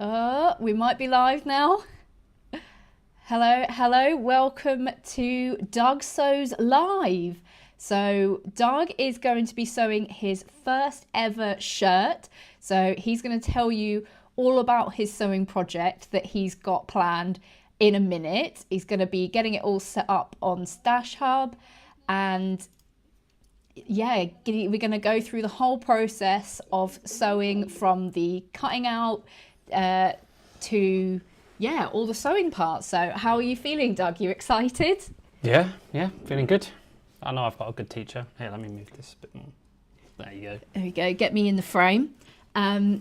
We might be live now. Hello, welcome to Doug Sews Live. So Doug is going to be sewing his first ever shirt. So he's going to tell you all about his sewing project that he's got planned in a minute. He's going to be getting it all set up on Stash Hub, and yeah, we're going to go through the whole process of sewing from the cutting out to all the sewing parts. So how are you feeling, Doug? You excited? Yeah, feeling good. I know I've got a good teacher. Here, let me move this a bit more. There you go. There we go, get me in the frame.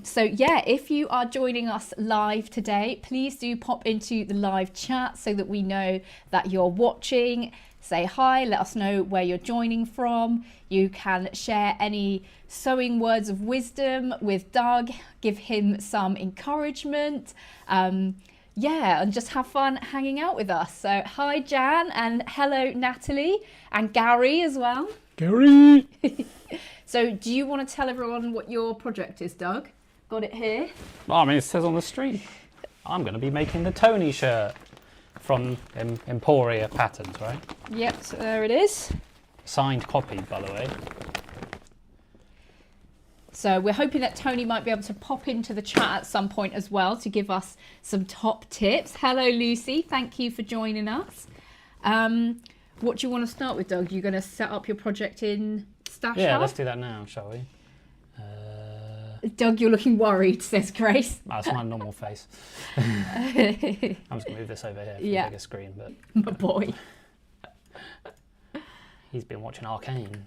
So yeah, if you are joining us live today, please do pop into the live chat so that we know that you're watching. Say hi, let us know where you're joining from. You can share any sewing words of wisdom with Doug, give him some encouragement. And just have fun hanging out with us. So hi Jan, and hello Natalie, and Gary as well. Gary! So do you want to tell everyone what your project is, Doug? Got it here? Well, I mean, it says on the street. I'm going to be making the Tony shirt from Emporia Patterns, right? Yep, so there it is. Signed copy, by the way. So we're hoping that Tony might be able to pop into the chat at some point as well to give us some top tips. Hello, Lucy. Thank you for joining us. What do you want to start with, Doug? You're going to set up your project in Stash Hub? Yeah, let's do that now, shall we? Doug, you're looking worried, says Grace. That's my normal face. I'm just going to move this over here for the bigger screen. But my boy. He's been watching Arcane.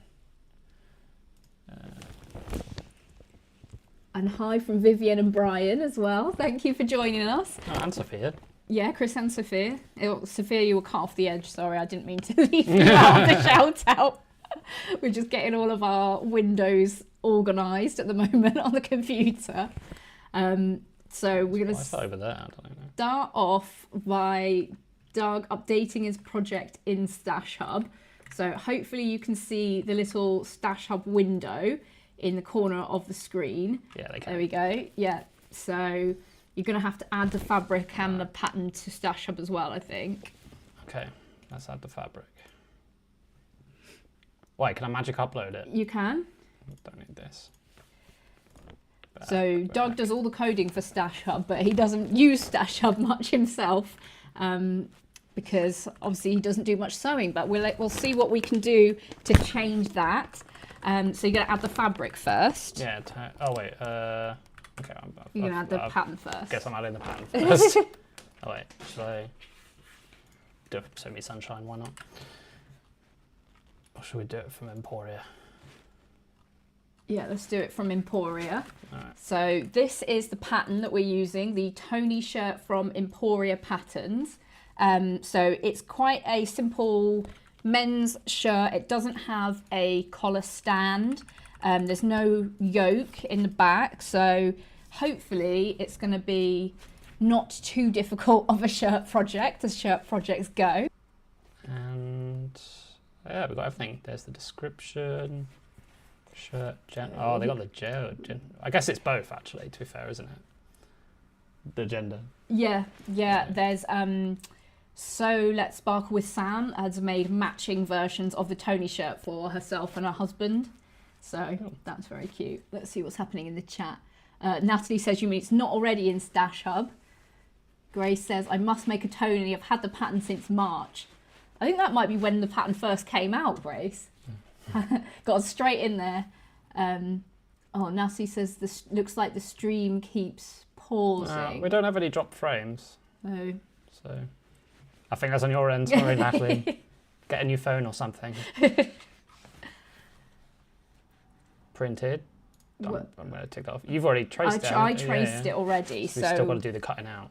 And hi from Vivian and Brian as well. Thank you for joining us. Oh, and Sophia. Yeah, Chris and Sophia. Sophia, you were cut off the edge. Sorry, I didn't mean to leave you out of the shout out. We're just getting all of our windows organised at the moment on the computer. So we're going to start off by Doug updating his project in Stash Hub. So hopefully you can see the little Stash Hub window in the corner of the screen. Yeah, they can. There we go. Yeah. So you're going to have to add the fabric and the pattern to Stash Hub as well, I think. Okay, let's add the fabric. Wait, can I magic upload it? You can. Don't need this. So Doug does all the coding for Stash Hub, but he doesn't use Stash Hub much himself because obviously he doesn't do much sewing, but we'll see what we can do to change that. So you're going to add the fabric first. Yeah. Oh, wait. Okay. You're going to add the pattern first. Guess I'm adding the pattern first. Oh, wait. Should I do it from Semi Sunshine? Why not? Or should we do it from Emporia? Yeah, let's do it from Emporia. All right. So this is the pattern that we're using, the Tony shirt from Emporia Patterns. So it's quite a simple men's shirt. It doesn't have a collar stand. There's no yoke in the back. So hopefully it's going to be not too difficult of a shirt project as shirt projects go. And yeah, we've got everything. There's the description. Shirt, oh, they got the gender. I guess it's both, actually, to be fair, isn't it? The gender. Yeah. There's So Let's Sparkle with Sam has made matching versions of the Tony shirt for herself and her husband. So that's very cute. Let's see what's happening in the chat. Natalie says, you mean it's not already in Stash Hub? Grace says, I must make a Tony. I've had the pattern since March. I think that might be when the pattern first came out, Grace. Got straight in there. Natalie says, this looks like the stream keeps pausing. We don't have any drop frames. Oh. So I think that's on your end. Sorry, Natalie. Get a new phone or something. Printed. I'm going to take that off. You've already traced it. I traced it already. So we've still got to do the cutting out.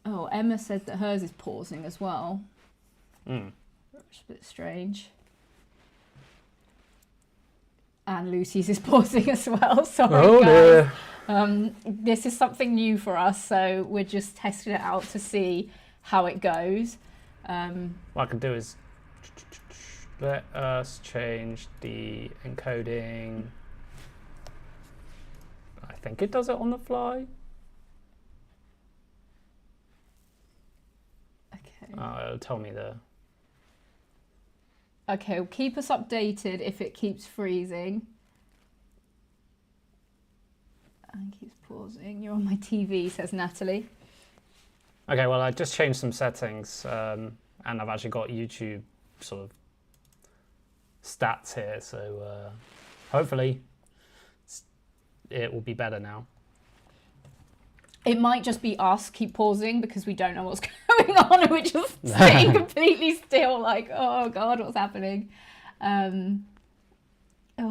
Oh, Emma said that hers is pausing as well. Mm. Which is a bit strange. And Lucy's is pausing as well. Sorry, guys. This is something new for us, so we're just testing it out to see how it goes. What I can do is let us change the encoding. I think it does it on the fly. It'll tell me the... Okay, well, keep us updated if it keeps freezing. And keeps pausing. You're on my TV, says Natalie. Okay, well, I just changed some settings, and I've actually got YouTube sort of stats here, so hopefully it will be better now. It might just be us keep pausing because we don't know what's going on and we're just sitting completely still like, oh God, what's happening? All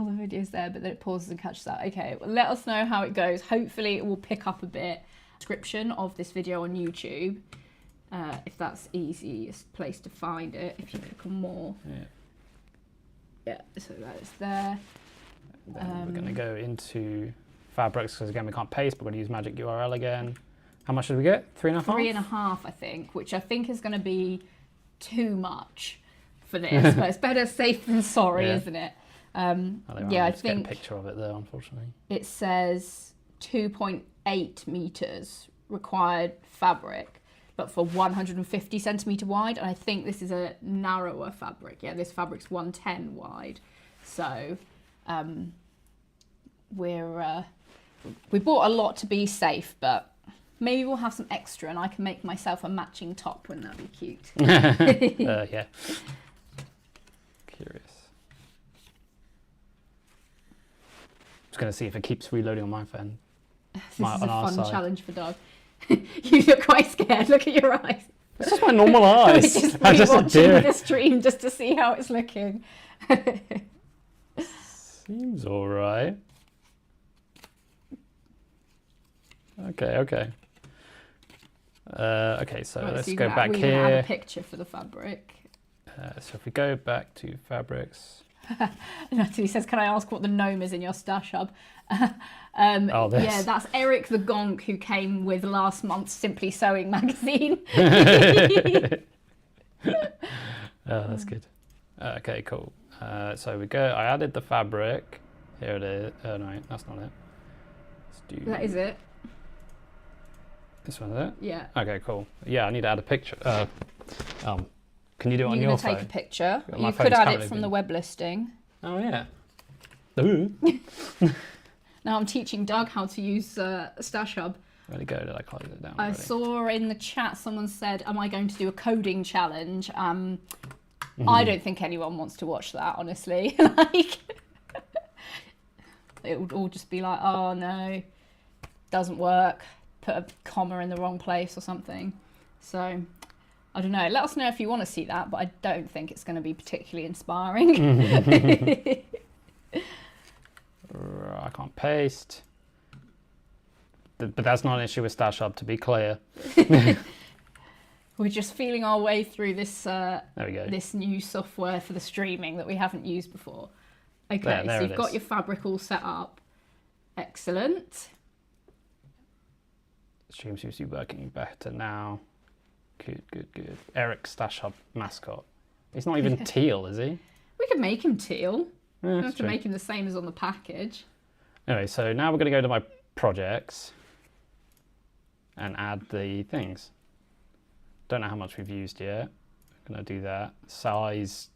the video's there, but then it pauses and catches up. Okay, well, let us know how it goes. Hopefully it will pick up a bit. Description of this video on YouTube, if that's easiest place to find it, if you click on more. Yeah, so that is there. Then we're going to go into fabrics because again we can't paste, but we're going to use magic URL again. How much did we get? 3.5? 3.5, I think, which I think is going to be too much for this, but it's better safe than sorry, isn't it? Yeah, I think get a picture of it there, unfortunately. It says 2.8 meters required fabric, but for 150 centimeter wide, and I think this is a narrower fabric. Yeah, this fabric's 110 wide, so we bought a lot to be safe, but maybe we'll have some extra and I can make myself a matching top. Wouldn't that be cute? Yeah. Curious. Just going to see if it keeps reloading on my phone. This is a fun challenge for Doug. You look quite scared. Look at your eyes. It's just my normal eyes. We're just rewatching the stream just to see how it's looking. Seems all right. Okay. Okay, so Right, let's so go back we're here. gonna add a picture for the fabric. So if we go back to fabrics. Natalie says, can I ask what the gnome is in your stash hub? This. Yeah, that's Eric the Gonk who came with last month's Simply Sewing magazine. Oh, that's good. Okay, cool. So we go, I added the fabric. Here it is. Oh no, that's not it. Let's do That is it. this one, is it? Yeah. Okay, cool. Yeah, I need to add a picture. Can you do it on your You're phone? going to take a picture. My You phone's could add it currently from been- the web listing. Oh yeah. Ooh. Now I'm teaching Doug how to use Stash Hub. Where'd it go? Did I close it down? I already? saw in the chat someone said, am I going to do a coding challenge? I don't think anyone wants to watch that, honestly. Like, it would all just be like, oh no, doesn't work. Put a comma in the wrong place or something. So, I don't know. Let us know if you want to see that, but I don't think it's going to be particularly inspiring. I can't paste. But that's not an issue with Stash Hub, to be clear. We're just feeling our way through this There we go. this new software for the streaming that we haven't used before. Okay, There so it you've got is. your fabric all set up. Excellent. Stream seems to be working better now. Good. Eric Stash Hub mascot. He's not even teal, is he? We could make him teal. Yeah, We that's have to true. make him the same as on the package. Anyway, so now we're going to go to my projects and add the things. Don't know how much we've used yet. I'm going to do that. Size.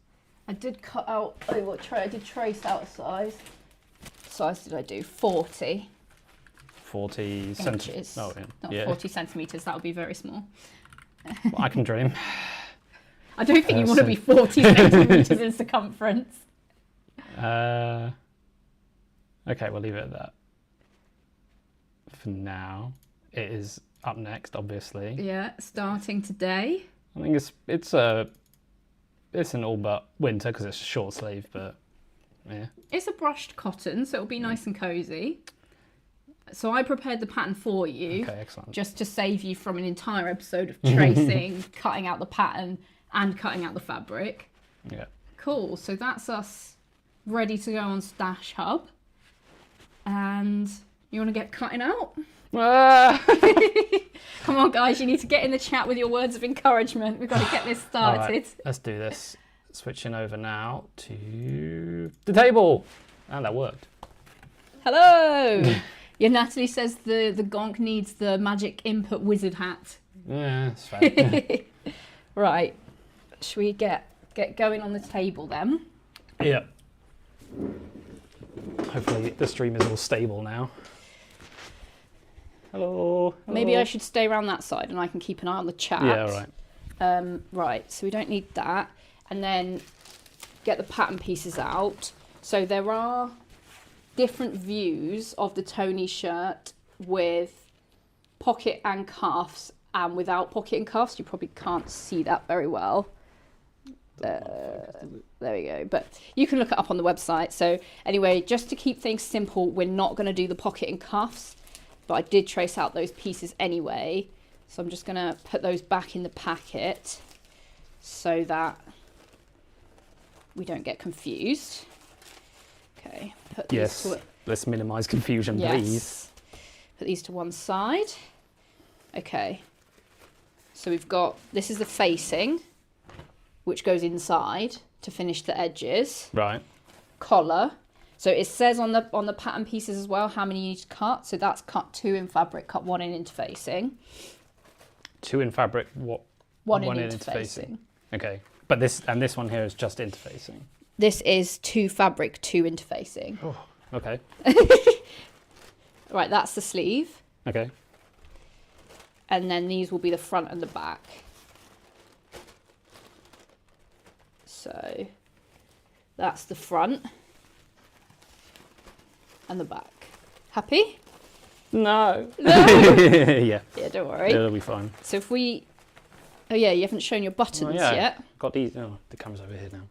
I did cut out, I did trace out a size. What size did I do? 40 40 inches. centimeters. Oh, Not yeah. 40 centimetres, that would be very small. Well, I can dream. I don't think you want to be 40 centimetres in circumference. Okay, we'll leave it at that. For now, it is up next, obviously. Yeah, starting today. I think it's an all but winter because it's a short sleeve, but yeah. It's a brushed cotton, so it'll be nice and cosy. So I prepared the pattern for you, Okay, excellent. just to save you from an entire episode of tracing, cutting out the pattern and cutting out the fabric. Yeah. Cool, so that's us ready to go on Stash Hub. And you want to get cutting out? Ah! Come on guys, you need to get in the chat with your words of encouragement. We've got to get this All started. right, let's do this. Switching over now to the table. And that worked. Hello! Yeah, Natalie says the Gonk needs the magic input wizard hat. Yeah, that's fair. Right. Should we get going on the table then? Yeah. Hopefully the stream is all stable now. Hello. Maybe I should stay around that side and I can keep an eye on the chat. Yeah, right. Right, so we don't need that. And then get the pattern pieces out. So there are different views of the Tony shirt with pocket and cuffs and without pocket and cuffs. You probably can't see that very well. There we go. But you can look it up on the website. So anyway, just to keep things simple, we're not going to do the pocket and cuffs. But I did trace out those pieces anyway. So I'm just going to put those back in the packet so that we don't get confused. Okay, put these Yes, let's minimise confusion, yes. please. Put these to one side. Okay, so we've got, this is the facing, which goes inside to finish the edges. Right. Collar. So it says on the pattern pieces as well how many you need to cut. So that's cut 2 in fabric, cut 1 in interfacing. 2 in fabric, what? 1 in interfacing. Okay, but this one here is just interfacing. This is 2 fabric, 2 interfacing. Oh, okay. Right, that's the sleeve. Okay. And then these will be the front and the back. So that's the front and the back. Happy? No. No. Yeah. Yeah, don't worry. It'll be fine. So if we, oh yeah, you haven't shown your buttons yet. Got these. Oh, the camera's over here now.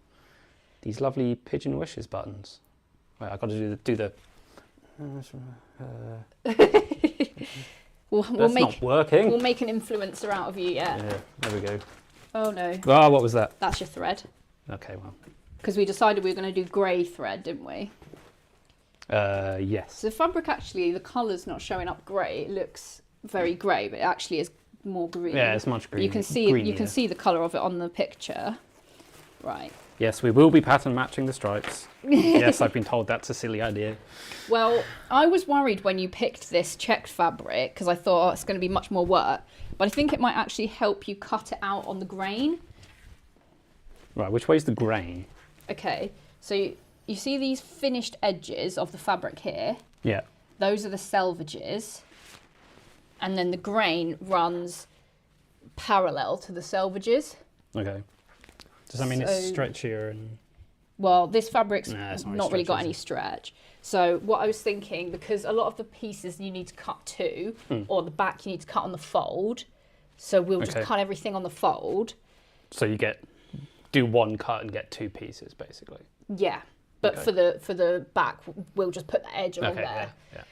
These lovely pigeon wishes buttons. Wait, I got to do the. We'll make, not working. We'll make an influencer out of you, yeah. Yeah, there we go. Oh no. Ah, what was that? That's your thread. Okay, well. Because we decided we were going to do grey thread, didn't we? Yes. So the fabric actually, the colour's not showing up grey. It looks very grey, but it actually is more green. Yeah, it's much green. You can see greenier. you can see the colour of it on the picture. Right. Yes, we will be pattern matching the stripes. Yes, I've been told that's a silly idea. Well, I was worried when you picked this checked fabric because I thought it's going to be much more work, but I think it might actually help you cut it out on the grain. Right, which way's the grain? Okay, so you see these finished edges of the fabric here? Yeah. Those are the selvages. And then the grain runs parallel to the selvages. Okay. Does that mean it's stretchier and... Well, this fabric's Nah, not really got any stretch. So what I was thinking, because a lot of the pieces you need to cut to, or the back you need to cut on the fold. So we'll just cut everything on the fold. So you do one cut and get 2 pieces, basically. Yeah, but for the back, we'll just put the edge along there. Yeah.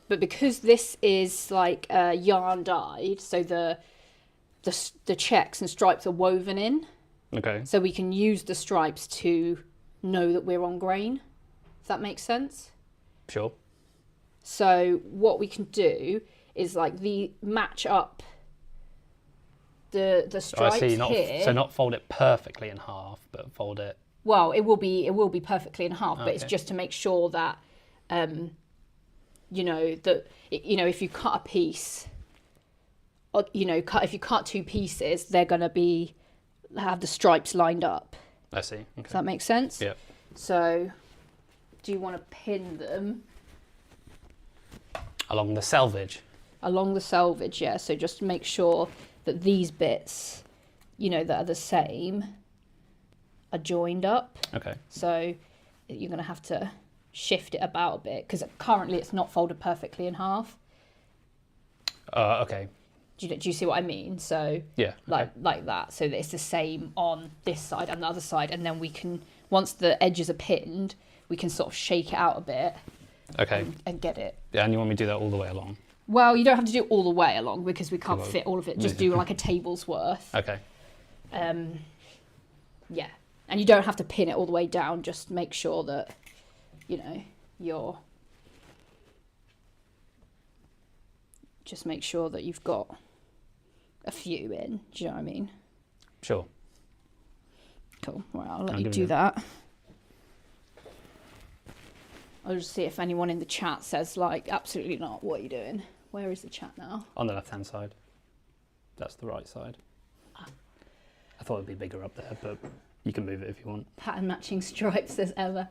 But because this is like yarn dyed, so the checks and stripes are woven in. Okay. So we can use the stripes to know that we're on grain. If that makes sense? Sure. So what we can do is like match up the stripes here. So not fold it perfectly in half, but fold it. Well, it will be perfectly in half, but it's just to make sure that if you cut a piece, or if you cut 2 pieces, they're going to have the stripes lined up. I see. Okay. Does that make sense? Yeah. So, do you want to pin them Along the selvage. along the selvage? Yeah. So just make sure that these bits, that are the same, are joined up. Okay. So you're going to have to shift it about a bit because currently it's not folded perfectly in half. Okay. Do you see what I mean? So Yeah. Okay. like that, so that it's the same on this side and the other side, and then we can, once the edges are pinned, we can sort of shake it out a bit. Okay. And get it. Yeah, and you want me to do that all the way along? Well, you don't have to do it all the way along because we can't fit all of it. Just do like a table's worth. Okay. Yeah, and you don't have to pin it all the way down. Just make sure that just make sure that you've got a few in. Do you know what I mean? Sure. Cool. Right, I'll let you do that. I'll just see if anyone in the chat says, absolutely not, what are you doing? Where is the chat now? On the left-hand side. That's the right side. I thought it'd be bigger up there, but you can move it if you want. Pattern matching stripes as ever.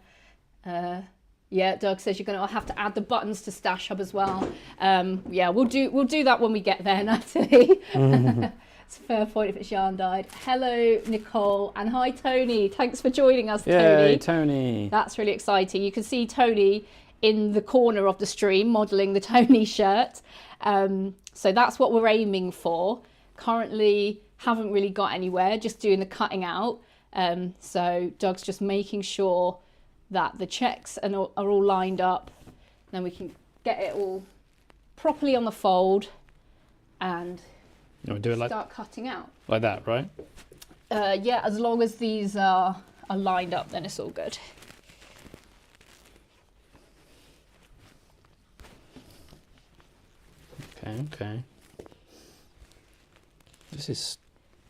Yeah, Doug says you're going to have to add the buttons to Stash Hub as well. Yeah, we'll do that when we get there, Natalie. It's a fair point if it's yarn dyed. Hello, Nicole, and hi, Tony. Thanks for joining us, Tony. Yay, Tony. That's really exciting. You can see Tony in the corner of the stream modelling the Tony shirt. So that's what we're aiming for. Currently, haven't really got anywhere, just doing the cutting out. So Doug's just making sure that the checks are all lined up. Then we can get it all properly on the fold and do it start cutting out. Like that, right? Yeah, as long as these are lined up, then it's all good. Okay. This is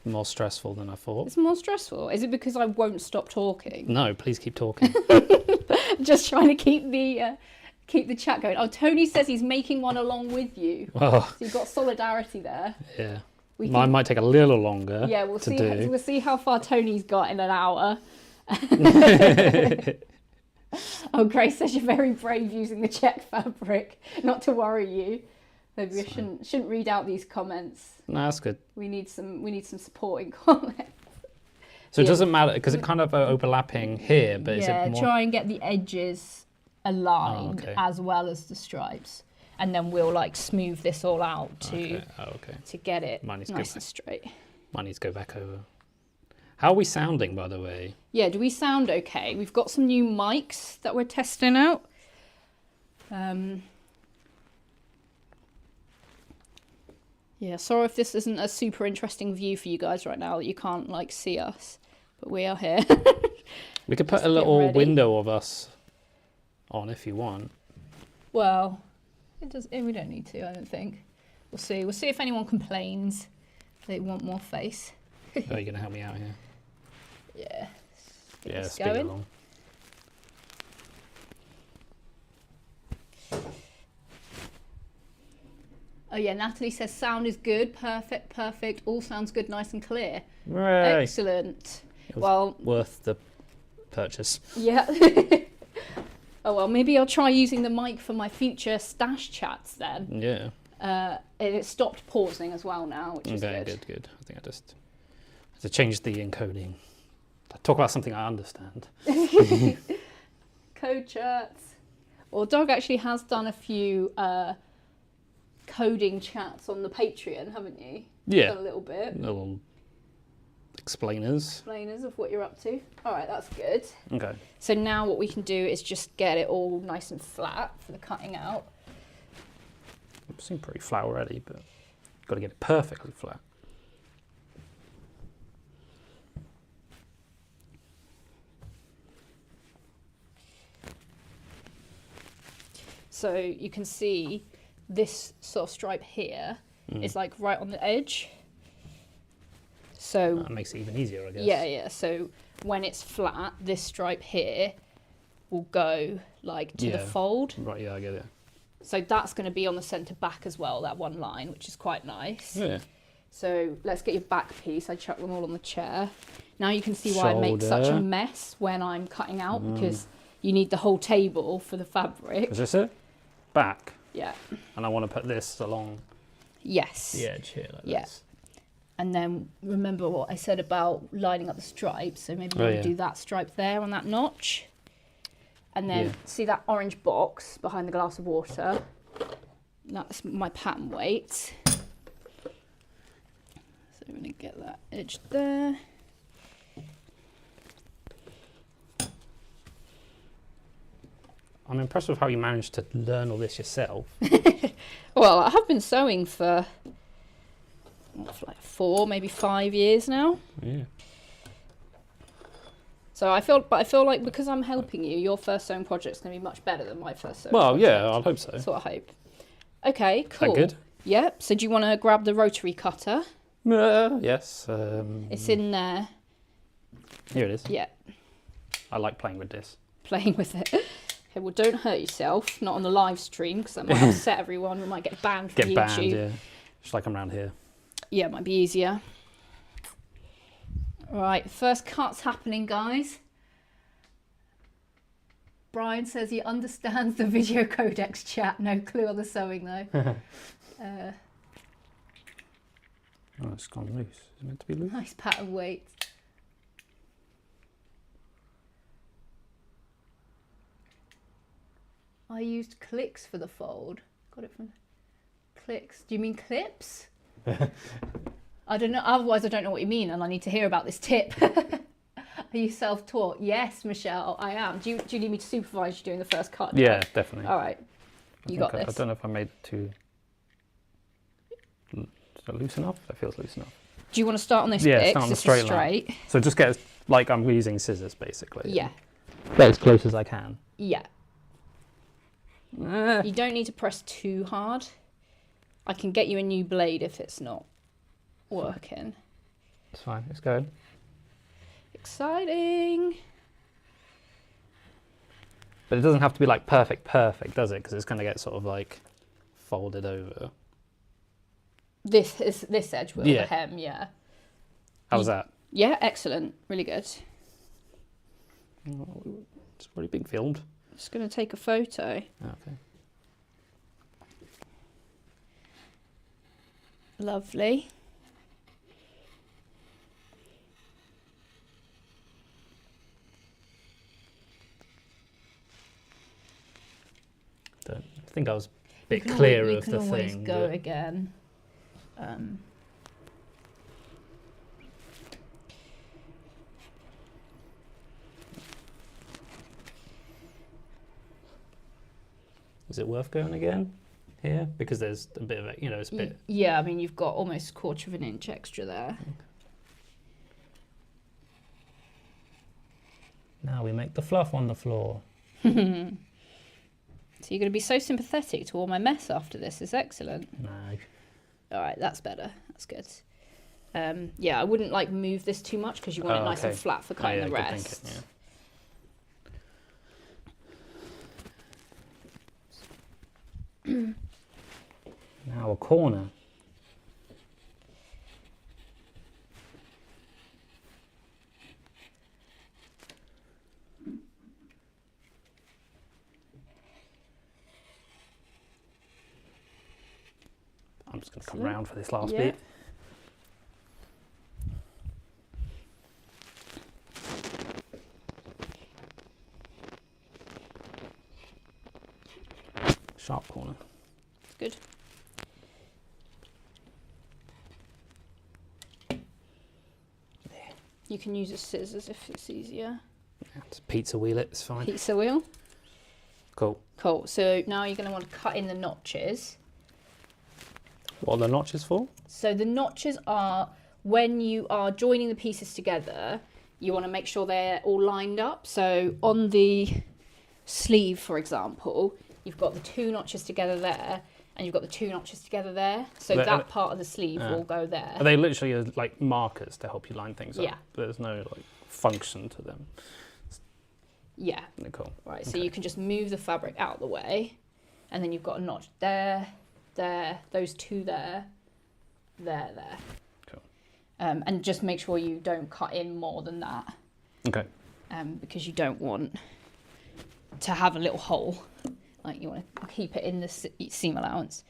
more stressful than I thought. It's more stressful. Is it because I won't stop talking? No, please keep talking. Just trying to keep the chat going. Oh, Tony says he's making one along with you. Oh. So you've got solidarity there. Yeah. Mine might take a little longer. Yeah, we'll see how far Tony's got in an hour. Oh, Grace says you're very brave using the check fabric. Not to worry you. Maybe we shouldn't read out these comments. No, that's good. We need some supporting comments. So it doesn't matter because it kind of overlapping here, but is it more... try and get the edges aligned as well as the stripes, and then we'll like smooth this all out to get it nice and straight. Mine needs to go back over. How are we sounding, by the way? Yeah, do we sound okay? We've got some new mics that we're testing out. Yeah, sorry if this isn't a super interesting view for you guys right now that you can't like see us, but we are here. We could put a little window of us on if you want. Well, we don't need to, I don't think. We'll see. We'll see if anyone complains. They want more face. Oh, you're gonna help me out here? Yeah. Yeah, speed along. Oh yeah, Natalie says sound is good, perfect, all sounds good, nice and clear. Right. Excellent. Well, worth the purchase. Yeah. Oh well, maybe I'll try using the mic for my future stash chats then. Yeah. It stopped pausing as well now, which is good. Good. I think I just have to change the encoding. Talk about something I understand. Code chats. Well, Doug actually has done a few coding chats on the Patreon, haven't you? Yeah. Done a little bit. Little explainers. Explainers of what you're up to. All right, that's good. Okay. So now what we can do is just get it all nice and flat for the cutting out. It seems pretty flat already, but got to get it perfectly flat. So you can see this sort of stripe here is like right on the edge. So that makes it even easier, I guess. Yeah. So when it's flat, this stripe here will go like to the fold. Right, yeah, I get it. So that's going to be on the centre back as well, that one line, which is quite nice. Yeah. So let's get your back piece. I chuck them all on the chair. Now you can see why I make such a mess when I'm cutting out, because you need the whole table for the fabric. Is this it? Back? Yeah. And I want to put this along the edge here like this. And then remember what I said about lining up the stripes. So maybe you want to do that stripe there on that notch. And then see that orange box behind the glass of water? That's my pattern weight. So I'm going to get that edge there. I'm impressed with how you managed to learn all this yourself. Well, I have been sewing for like 4, maybe 5 years now. Yeah. So I feel like because I'm helping you, your first sewing project's going to be much better than my first sewing project. Yeah, I hope so. That's what I hope. Okay, cool. Is that good? Yep. So do you want to grab the rotary cutter? Yes. It's in there. Here it is. Yeah. I like playing with this. Playing with it. Okay, well, don't hurt yourself. Not on the live stream, because that might upset everyone. We might get banned from YouTube. Get banned, yeah. Just like I'm around here. Yeah, it might be easier. Right, first cut's happening, guys. Brian says he understands the video codex chat. No clue on the sewing though. Oh, it's gone loose. Is it meant to be loose? Nice pattern weights. I used clicks for the fold. Got it from clicks. Do you mean clips? I don't know. Otherwise, I don't know what you mean, and I need to hear about this tip. Are you self-taught? Yes, Michelle, I am. Do you need me to supervise you doing the first cut? Yeah, definitely. All right. You got this. I don't know if I made it too... Is that loose enough? That feels loose enough. Do you want to start on this Yeah, bit? start on the This is straight line. So just get, like I'm using scissors, basically. Yeah. Get as close as I can. Yeah. You don't need to press too hard. I can get you a new blade if it's not working. It's fine, it's going. Exciting. But it doesn't have to be like perfect, does it? Because it's going to get sort of like folded over. This edge will, Yeah. the hem, yeah. How's that? Yeah, excellent. Really good. It's already been filmed. Just going to take a photo. Okay. Lovely. I think I was a bit clear of the thing. You can always go again. Is it worth going again here? Because there's a bit of it, you know, it's a bit... Yeah, I mean, you've got almost 1/4 of an inch extra there. Okay. Now we make the fluff on the floor. So you're going to be so sympathetic to all my mess after this. It's excellent. No. All right, that's better. That's good. Yeah, I wouldn't like move this too much because you want it nice and flat for cutting the rest. Thinking, yeah. Now a corner. I'm just going to come round for this last bit. Sharp corner. It's good. You can use a scissors if it's easier. Yeah, just pizza wheel it, it's fine. Pizza wheel. Cool. Cool. So now you're going to want to cut in the notches. What are the notches for? So the notches are when you are joining the pieces together, you want to make sure they're all lined up. So on the sleeve, for example, you've got the 2 notches together there, and you've got the 2 notches together there. So that part of the sleeve will go there. Are they literally like markers to help you line things up? Yeah. There's no like function to them. Yeah. Cool. Right, so you can just move the fabric out of the way, and then you've got a notch there, there, those 2 there, there. Cool. And just make sure you don't cut in more than that. Okay. Because you don't want to have a little hole. Like you want to keep it in the seam allowance.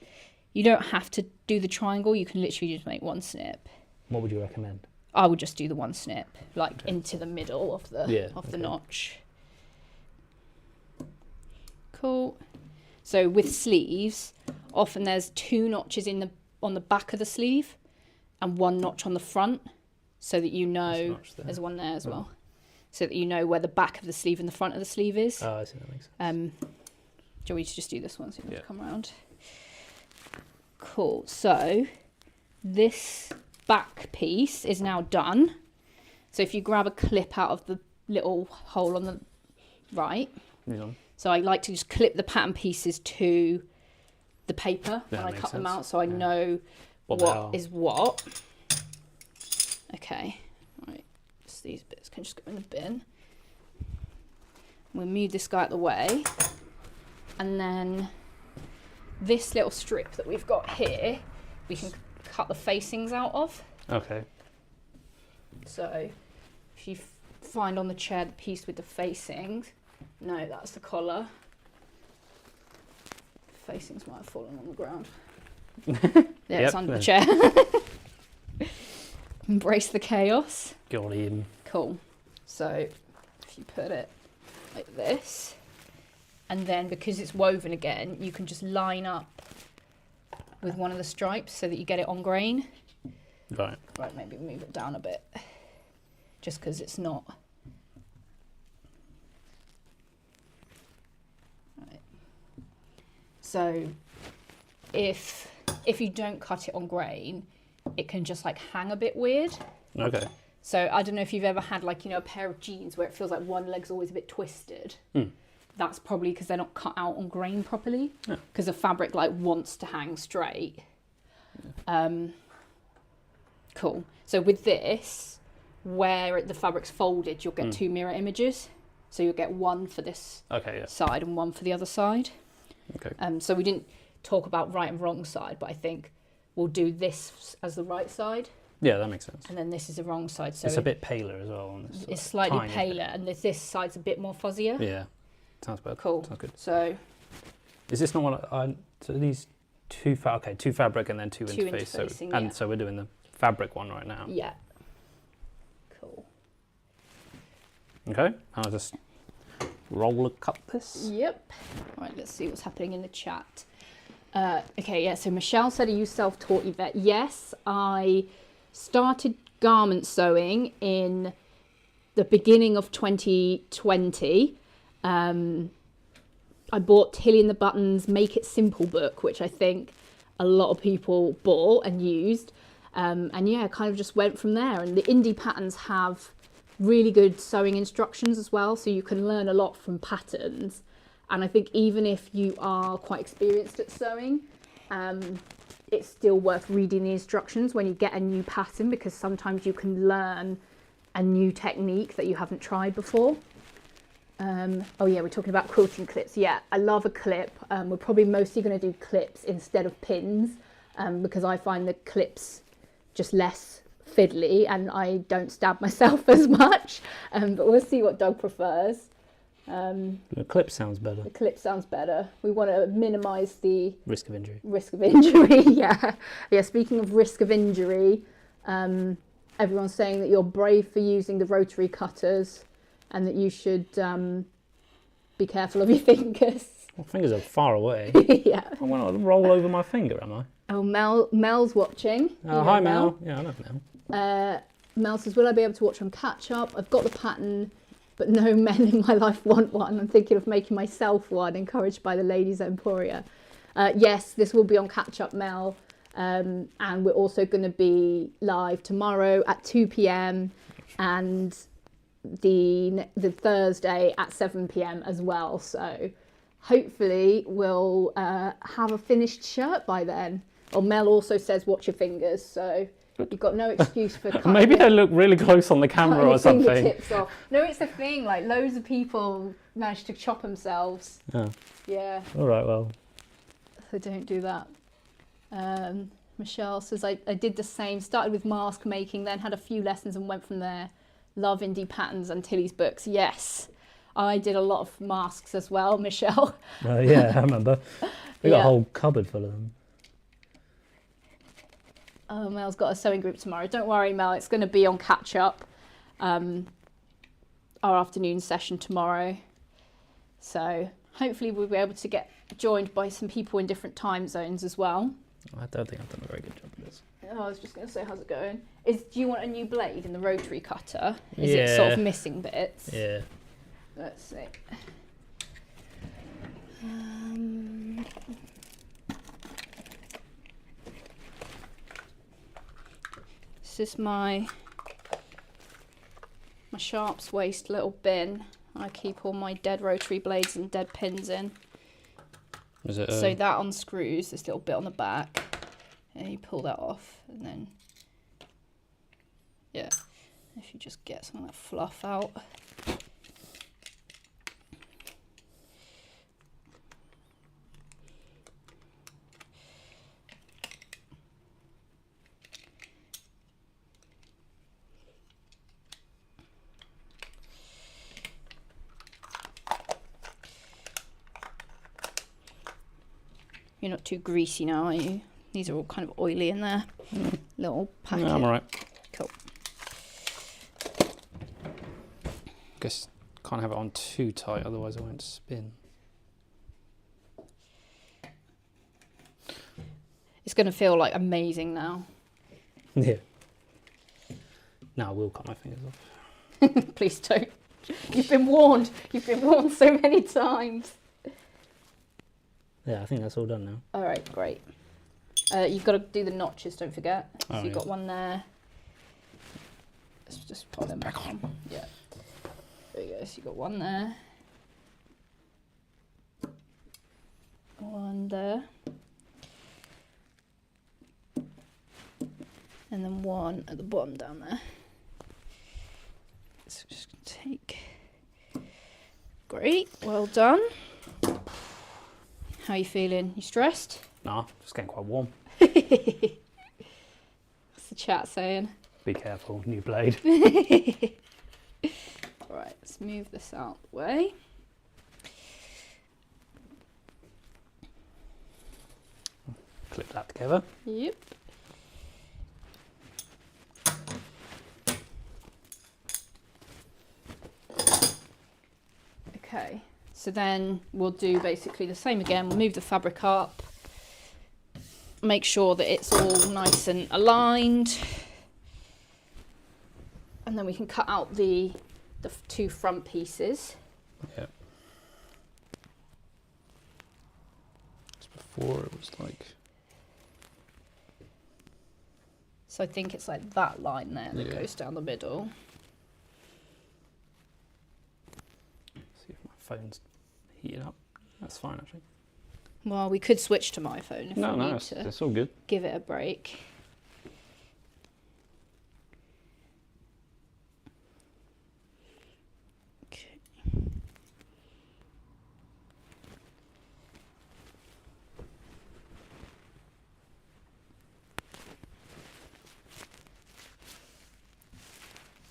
You don't have to do the triangle. You can literally just make 1 snip. What would you recommend? I would just do the 1 snip, like into the middle of the the notch. Cool. So with sleeves, often there's 2 notches on the back of the sleeve, and 1 notch on the front, so that you know there's 1 there as well, so that you know where the back of the sleeve and the front of the sleeve is. Oh, I see, that makes sense. Do you want me to just do this one so you can come around? Cool. So this back piece is now done. So if you grab a clip out of the little hole on the right. Yeah. So I like to just clip the pattern pieces to the paper when I cut them out, so I know what is what. Okay, right, just these bits can just go in the bin. We'll move this guy out of the way, and then this little strip that we've got here, we can cut the facings out of. Okay. So if you find on the chair the piece with the facings, no, that's the collar. The facings might have fallen on the ground. Yeah, it's under the chair. Embrace the chaos. Got him. Cool. So if you put it like this, and then because it's woven again, you can just line up with one of the stripes so that you get it on grain. Right. Right, maybe move it down a bit, just because it's not. Right. So if you don't cut it on grain, it can just like hang a bit weird. Okay. So I don't know if you've ever had like, you know, a pair of jeans where it feels like one leg's always a bit twisted. That's probably because they're not cut out on grain properly, because the fabric like wants to hang straight. Cool. So with this, where the fabric's folded, you'll get 2 mirror images. So you'll get one for this side and one for the other side. Okay. So we didn't talk about right and wrong side, but I think we'll do this as the right side. Yeah, that makes sense. And then this is the wrong side. So it's a bit paler as well on this. It's slightly paler, and this side's a bit more fuzzier. Yeah, sounds bad. Cool. Sounds good. So is this not one? So these two fabric and then two interface. So we're doing the fabric one right now. Yeah. Cool. Okay, I'll just roller cut this. Yep. All right, let's see what's happening in the chat. Okay, yeah, so Michelle said, are you self-taught, Yvette? Yes, I started garment sewing in the beginning of 2020. I bought Tilly and the Buttons Make It Simple book, which I think a lot of people bought and used. And yeah, kind of just went from there. And the indie patterns have really good sewing instructions as well, so you can learn a lot from patterns. And I think even if you are quite experienced at sewing, it's still worth reading the instructions when you get a new pattern, because sometimes you can learn a new technique that you haven't tried before. Oh yeah, we're talking about quilting clips. Yeah, I love a clip. We're probably mostly going to do clips instead of pins, because I find the clips just less fiddly and I don't stab myself as much. But we'll see what Doug prefers. The clip sounds better. The clip sounds better. We want to minimise the risk of injury. Risk of injury, yeah. Yeah, speaking of risk of injury, everyone's saying that you're brave for using the rotary cutters and that you should be careful of your fingers. My fingers are far away. Yeah. I want to roll over my finger, am I? Oh, Mel's watching. Oh, hi, Mel. Yeah, I know Mel. Mel says, will I be able to watch on catch up? I've got the pattern, but no men in my life want one. I'm thinking of making myself one, encouraged by the ladies at Emporia. Yes, this will be on catch up, Mel. And we're also going to be live tomorrow at 2 p.m. and the Thursday at 7 p.m. as well. So hopefully we'll have a finished shirt by then. Or Mel also says, watch your fingers. So you've got no excuse for cutting. Maybe they look really close on the camera or something. Fingertips off. No, it's the thing. Like loads of people manage to chop themselves. Oh. Yeah. All right. Well. So don't do that. Michelle says I did the same. Started with mask making, then had a few lessons and went from there. Love indie patterns and Tilly's books. Yes, I did a lot of masks as well, Michelle. Yeah, I remember. We got a whole cupboard full of them. Oh, Mel's got a sewing group tomorrow. Don't worry, Mel. It's going to be on catch up. Our afternoon session tomorrow. So hopefully we'll be able to get joined by some people in different time zones as well. I don't think I've done a very good job of this. Oh, I was just going to say, how's it going? Do you want a new blade in the rotary cutter? Is it sort of missing bits? Yeah. Let's see. This is my sharps waste little bin. I keep all my dead rotary blades and dead pins in. Is it? So that unscrews this little bit on the back, and you pull that off, and then if you just get some of that fluff out. You're not too greasy now, are you? These are all kind of oily in there. Little packet. No, I'm alright. Cool. Guess can't have it on too tight, otherwise it won't spin. It's going to feel like amazing now. Yeah. Now I will cut my fingers off. Please don't. You've been warned. You've been warned so many times. Yeah, I think that's all done now. All right, great. You've got to do the notches, don't forget. Oh, so you've yeah. got one there. Let's just pop them back on. Yeah. There you go. So you've got one there. One there. And then one at the bottom down there. So just gonna take. Great, well done. How are you feeling? You stressed? Nah, just getting quite warm. What's the chat saying? Be careful, new blade. Right, let's move this out the way. Clip that together. Yep. Okay, so then we'll do basically the same again. We'll move the fabric up, make sure that it's all nice and aligned, and then we can cut out the two front pieces. Yeah. Just before it was like. So I think it's like that line there that goes down the middle. See if my phone's heating up. That's fine actually. Well, we could switch to my phone if we need to it's all good. give it a break. Okay.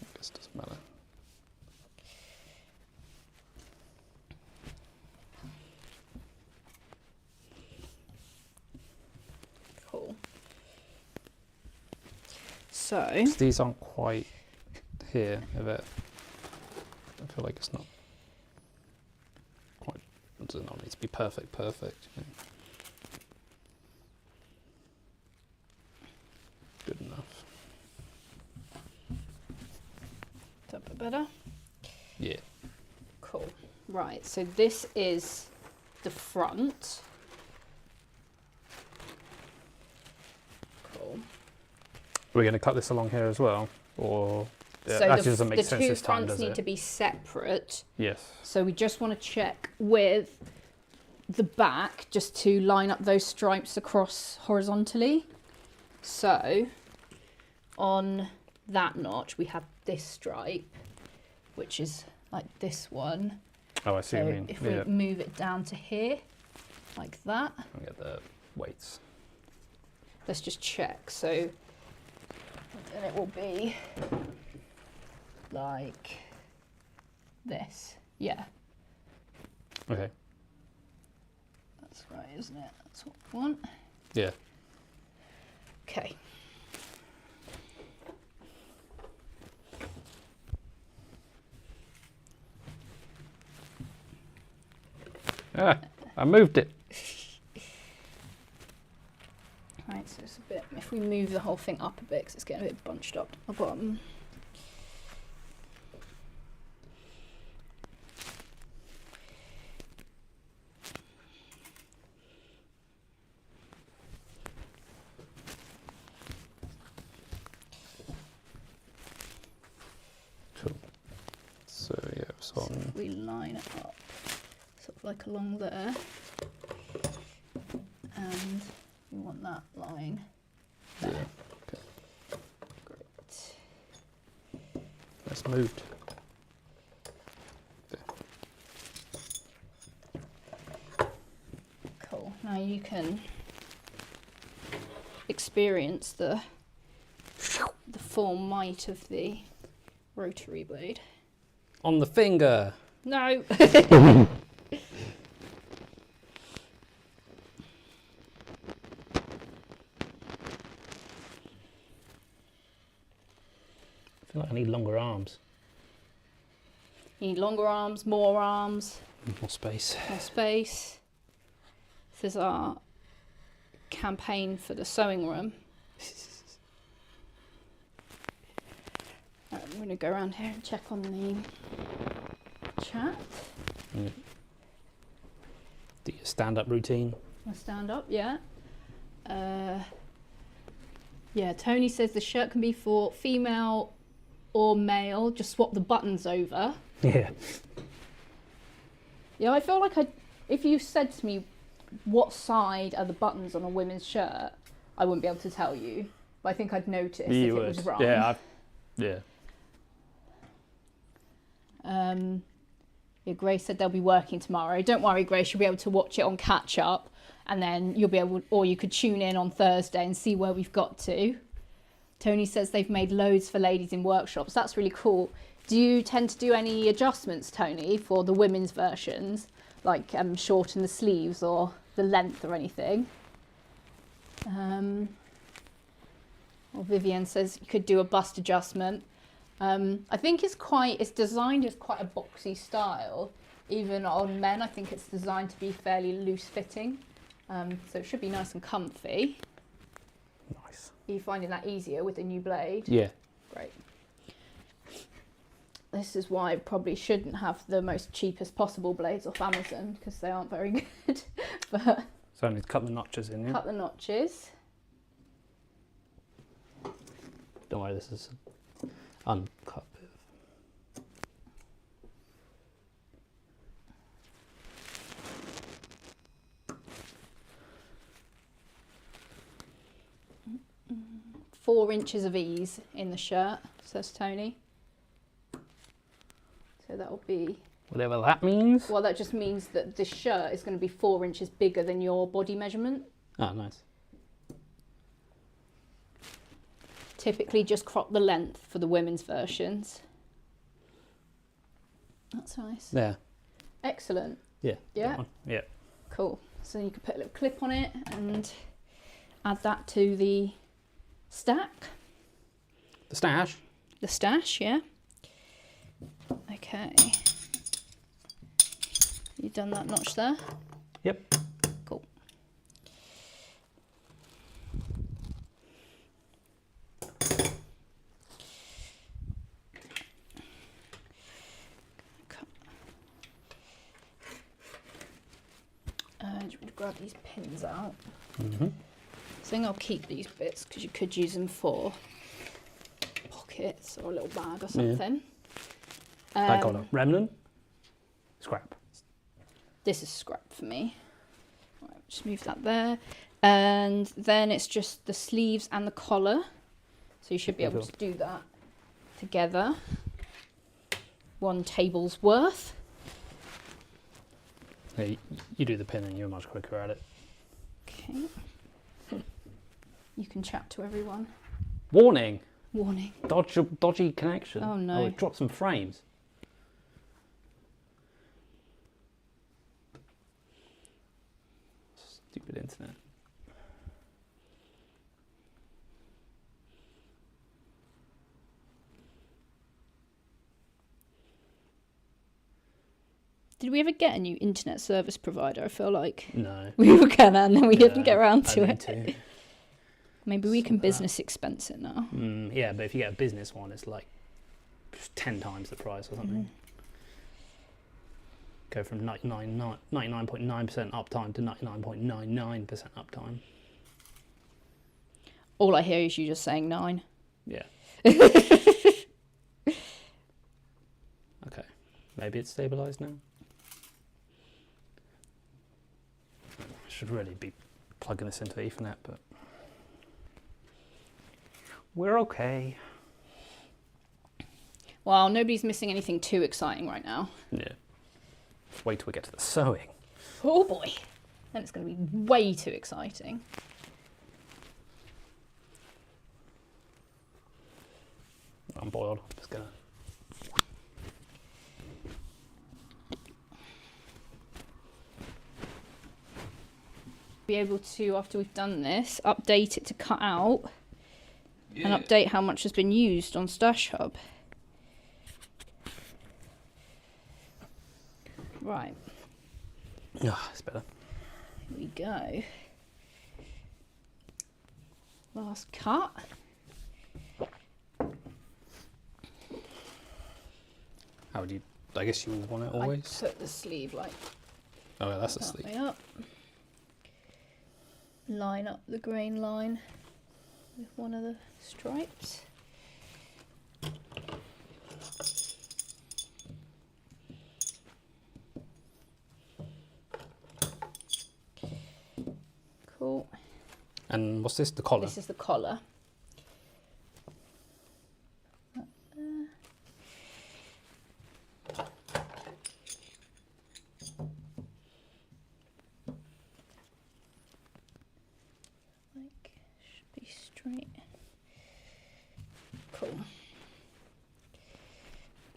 I guess it doesn't matter. Cool. So, 'Cause these aren't quite here a bit. I feel like it's not quite. It does not need to be perfect. You know. Good enough. is that a bit better? Yeah. Cool. Right, so this is the front. Cool. We're going to cut this along here as well, or So actually doesn't make the sense two this time, fronts does need it? to be separate. Yes. So we just want to check with the back just to line up those stripes across horizontally. So on that notch we have this stripe, which is like this one. Oh, I see So what you mean. if we move it down to here, like that. I'll get the weights. Let's just check. So then it will be like this. Yeah, Okay. that's right, isn't it? That's what we want. Yeah. Okay. Ah, I moved it. Right, so it's a bit, if we move the whole thing up a bit, because it's getting a bit bunched up at the bottom. Cool. So yeah, it's So on. if we line it up, sort of like along there, and we want that line there. Yeah. Okay. Great. That's moved. There. Cool. Now you can experience the full might of the rotary blade. On the finger. No. feel like I need longer arms. You need longer arms, more arms. More space. More space. This is our campaign for the sewing room. Right, I'm going to go around here and check on the chat. Do your stand-up routine. My stand up, yeah. Yeah, Tony says the shirt can be for female or male. Just swap the buttons over. Yeah. Yeah, I feel like if you said to me what side are the buttons on a women's shirt, I wouldn't be able to tell you. But I think I'd notice if it was wrong. Yeah, yeah. Yeah, Grace said they'll be working tomorrow. Don't worry, Grace, you'll be able to watch it on catch up, and then you'll be able, or you could tune in on Thursday and see where we've got to. Tony says they've made loads for ladies in workshops. That's really cool. Do you tend to do any adjustments, Tony, for the women's versions, like shorten the sleeves or the length or anything? Or Vivian says you could do a bust adjustment. I think it's designed as quite a boxy style. Even on men, I think it's designed to be fairly loose fitting. So it should be nice and comfy. Nice. Are you finding that easier with the new blade? Yeah. Great. This is why I probably shouldn't have the most cheapest possible blades off Amazon, because they aren't very good. But So I need to cut the notches in, yeah? cut the notches. Don't worry, this is uncut bit. Mm. 4 inches of ease in the shirt, says Tony. So that'll be... Whatever that means. Well, that just means that the shirt is going to be 4 inches bigger than your body measurement. Oh, nice. Typically just crop the length for the women's versions. That's nice. Yeah. Excellent. Yeah. Yeah? That one. Yeah. Cool. So you can put a little clip on it and add that to the stack. The stash. The stash, yeah. Okay. You done that notch there? Yep. Cool. Do you want to grab these pins out? Mm-hmm. I think I'll keep these bits because you could use them for pockets or a little bag or something. That got a remnant. Scrap. This is scrap for me. Right, just move that there. And then it's just the sleeves and the collar. So you should be able to do that together. 1 table's worth. Yeah, you do the pinning, you're much quicker at it. Okay. You can chat to everyone. Warning! Warning. Dodgy connection. Oh no. Oh, it dropped some frames. Stupid internet. Did we ever get a new internet service provider? I feel like No. we were gonna and then we didn't get around to I it. need to. Maybe we can business expense it now. Yeah, but if you get a business one, it's like 10 times the price or something. Go from 99.9% uptime to 99.99% uptime. All I hear is you just saying 9. Yeah. Okay. Maybe it's stabilised now. I should really be plugging this into Ethernet, but we're okay. Well, nobody's missing anything too exciting right now. Yeah. Wait till we get to the sewing. Oh boy. Then it's going to be way too exciting. I'm boiled. I'm just gonna. Be able to, after we've done this, update it to cut out and update how much has been used on Stash Hub. Right. Yeah, it's better. Here we go. Last cut. How would you? I guess you would want it always. I put the sleeve like Oh, yeah, that's the that sleeve. way up. Line up the grain line with one of the stripes. Cool. And what's this? The collar? This is the collar. Like, should be straight. Cool.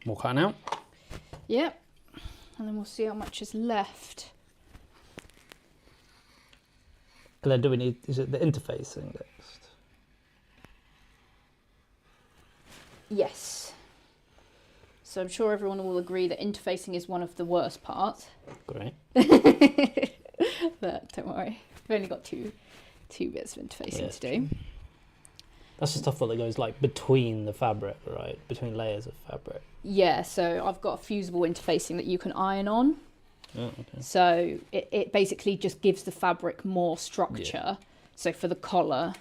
More cutting out. Yep. And then we'll see how much is left. And then do we need, is it the interfacing next? Yes. So I'm sure everyone will agree that interfacing is one of the worst parts. Great. But don't worry, we've only got two bits of interfacing to do. That's the stuff that goes like between the fabric, right? Between layers of fabric. Yeah, so I've got a fusible interfacing that you can iron on. Oh, okay. So it basically just gives the fabric more structure. Yeah. So for the collar,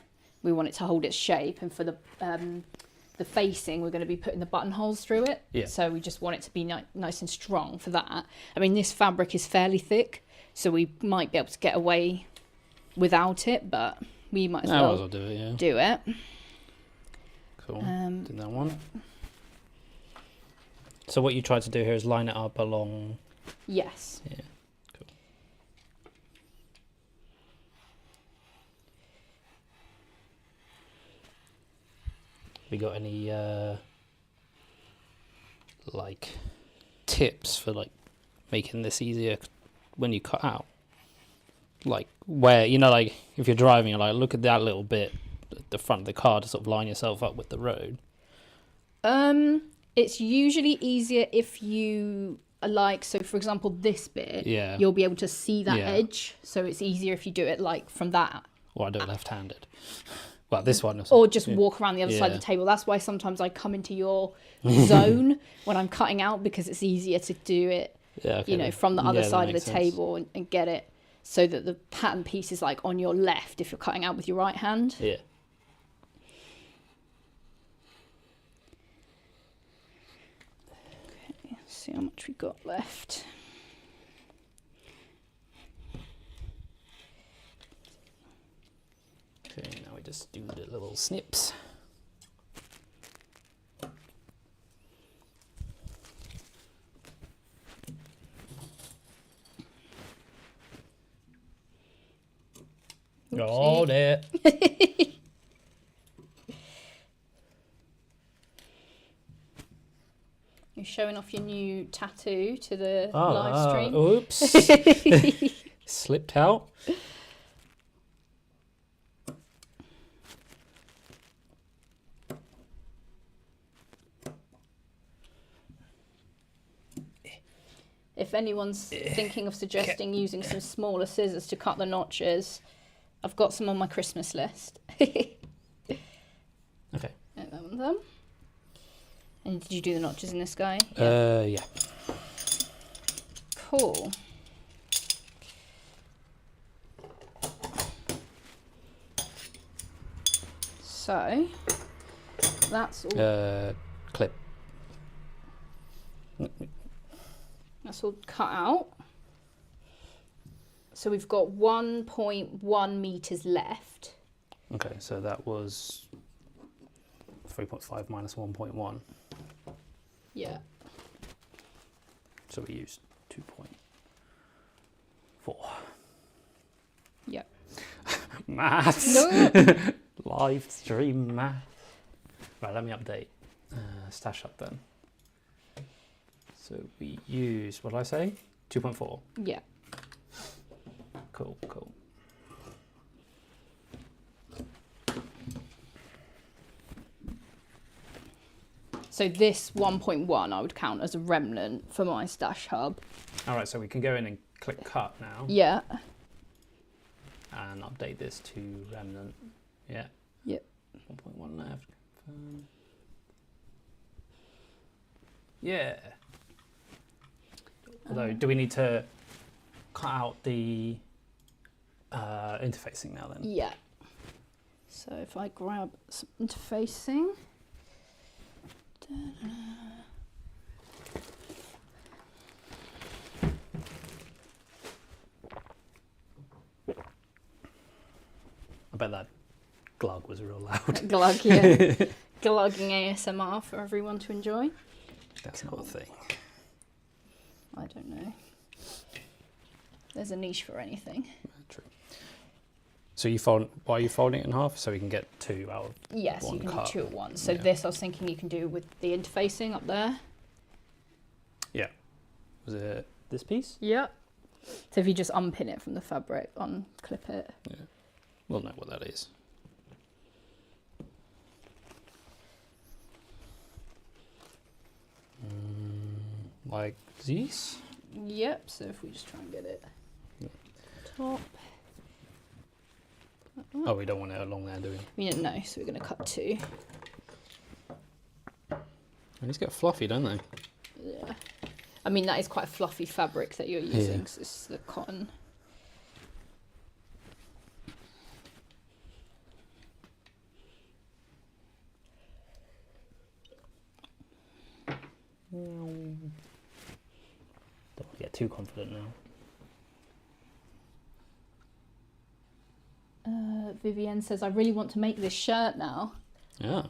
we want it to hold its shape, and for the facing, we're going to be putting the buttonholes through it. Yeah. So we just want it to be nice and strong for that. I mean, this fabric is fairly thick, so we might be able to get away without it, but we might as well do it, yeah. do it. Cool. Did that one. So what you tried to do here is line it up along. Yes. Yeah. Cool. We got any like tips for like making this easier when you cut out? Like where, you know, like if you're driving, you're like, look at that little bit at the front of the car to sort of line yourself up with the road. It's usually easier if you like, so for example, this bit, Yeah. you'll be able to see that Yeah. edge. So it's easier if you do it like from that. Or I do it left-handed. Well, this one. Or just walk around the other side of Yeah. the table. That's why sometimes I come into your zone when I'm cutting out, because it's easier to do it, Yeah, okay. you know, from the Yeah, other that side of the makes sense. table and get it so that the pattern piece is like on your left if you're cutting out with your right hand. Yeah. Let's see how much we got left. Okay, now we just do the little snips. Got it. You're showing off your new tattoo to the live stream. Oops. Slipped out. If anyone's thinking of suggesting using some smaller scissors to cut the notches, I've got some on my Christmas list. Okay. That one's done. And did you do the notches in this guy? Yeah. Cool. So that's all. Clip. That's all cut out. So we've got 1.1 meters left. Okay, so that was 3.5 minus 1.1. Yeah. So we used 2.4. Yeah. Maths. No. Live stream math. Right, let me update Stash Up then. So we use, what did I say? 2.4. Yeah. Cool, cool. So this 1.1 I would count as a remnant for my stash hub. All right, so we can go in and click cut now. Yeah. And update this to remnant. Yeah. Yep. 1.1 left. Yeah. Although, do we need to cut out the interfacing now then? Yeah. So if I grab some interfacing. I bet that glug was real loud. Glug, yeah. Glugging ASMR for everyone to enjoy. That's not a thing. I don't know. There's a niche for anything. True. So why are you folding it in half? So we can get 2 out of Yes, one you can cut. do 2 at once. So Yeah. this I was thinking you can do with the interfacing up there. Yeah. Was it this piece? Yeah. So if you just unpin it from the fabric, unclip it. Yeah. We'll know what that is. Like this? Yep, so if we just try and get it Yeah. top. Oh, we don't want it along there, do we? We didn't know, so we're going to cut 2. And these get fluffy, don't they? Yeah. I mean, that is quite a fluffy fabric that you're using, Yeah. because it's the cotton. Don't want to get too confident now. Vivienne says, I really want to make this shirt now. Yeah.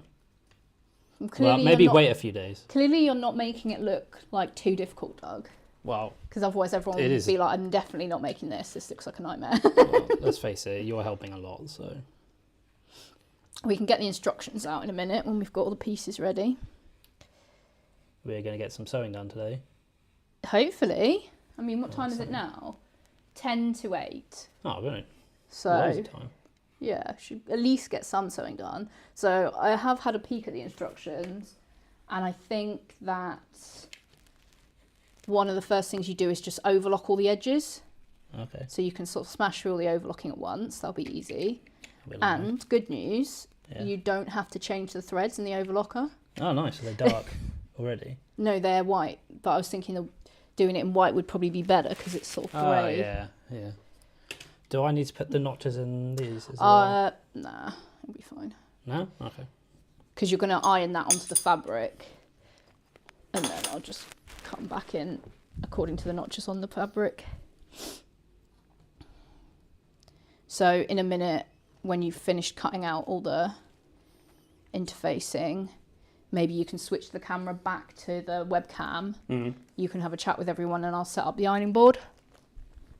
Clearly Well, maybe you're not, wait a few days. Clearly you're not making it look like too difficult, Doug. Well, Because otherwise everyone It would is. be like, I'm definitely not making this. This looks like a nightmare. let's face it, you're helping a lot, so. We can get the instructions out in a minute when we've got all the pieces ready. We're going to get some sewing done today. Hopefully. I mean, what time is it Awesome. now? 10 to 8. Oh, really? So, Loads of time. yeah, should at least get some sewing done. So I have had a peek at the instructions, and I think that one of the first things you do is just overlock all the edges. Okay. So you can sort of smash through all the overlocking at once. That'll be easy. We'll And good news, Yeah. you don't have to change the threads in the overlocker. Oh, nice. So they're dark already. No, they're white, but I was thinking that doing it in white would probably be better because it's sort of Oh, grey. yeah, yeah. Do I need to put the notches in these as well? Nah, it'll be fine. No? Okay. Because you're going to iron that onto the fabric, and then I'll just cut them back in according to the notches on the fabric. So in a minute, when you've finished cutting out all the interfacing, maybe you can switch the camera back to the webcam. You can have a chat with everyone, and I'll set up the ironing board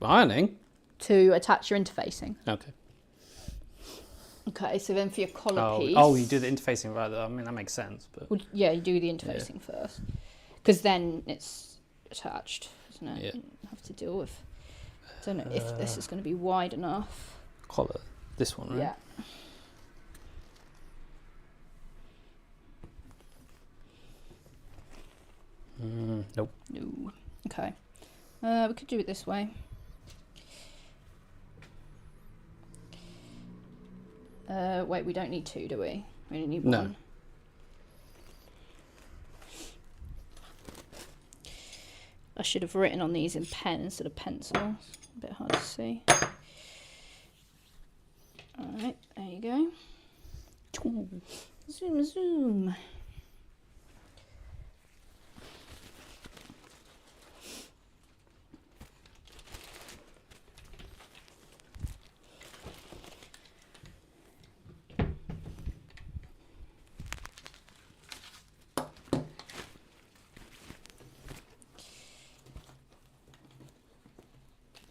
Ironing? to attach your interfacing. Okay. Okay, so then for your collar piece... Oh, you do the interfacing right. I mean, that makes sense. But Well, yeah, you do the interfacing first. Because then it's attached, isn't it? Yeah. You don't have to deal with... I don't know if this is going to be wide enough. collar. This one, right? Yeah. Nope. No. Okay. We could do it this way. Wait, we don't need 2, do we? We only need 1. No. I should have written on these in pen instead of pencil. It's a bit hard to see. Alright, there you go. Zoom, zoom.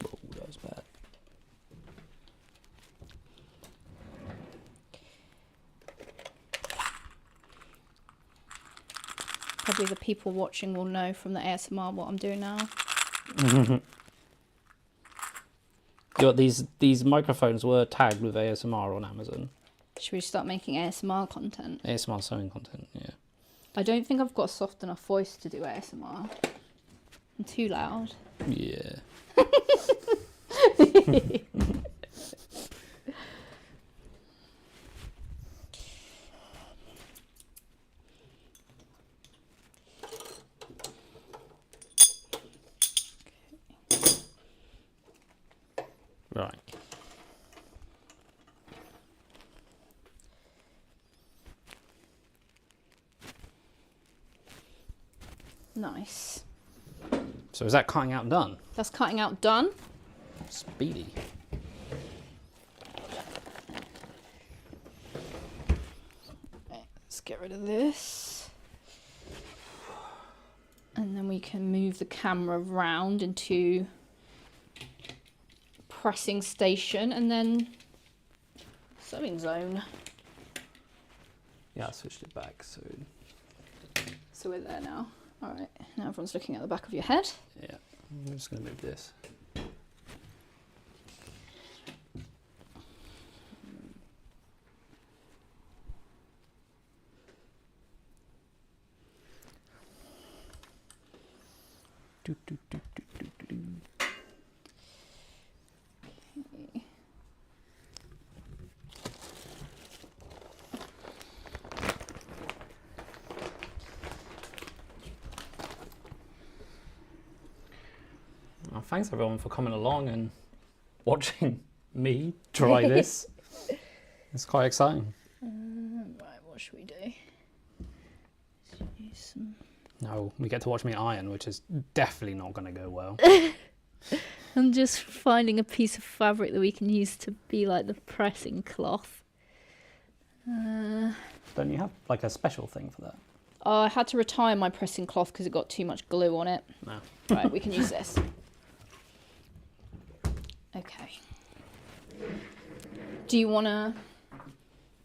Oh, that was bad. Probably the people watching will know from the ASMR what I'm doing now. You know, these microphones were tagged with ASMR on Amazon. Should we start making ASMR content? ASMR sewing content, yeah. I don't think I've got a soft enough voice to do ASMR. I'm too loud. Yeah. Right. Nice. So is that cutting out done? That's cutting out done. Speedy. Let's get rid of this. And then we can move the camera round into pressing station and then sewing zone. Yeah, I switched it back, so... So we're there now. All right, now everyone's looking at the back of your head. Yeah, I'm just going to move this. Do, do, do, do, do, do, do. Well, thanks everyone for coming along and watching me try this. It's quite exciting. Right, what should we do? Let's use some... No, we get to watch me iron, which is definitely not going to go well. I'm just finding a piece of fabric that we can use to be like the pressing cloth. Don't you have like a special thing for that? I had to retire my pressing cloth because it got too much glue on it. No. Right, we can use this. Okay. Do you want to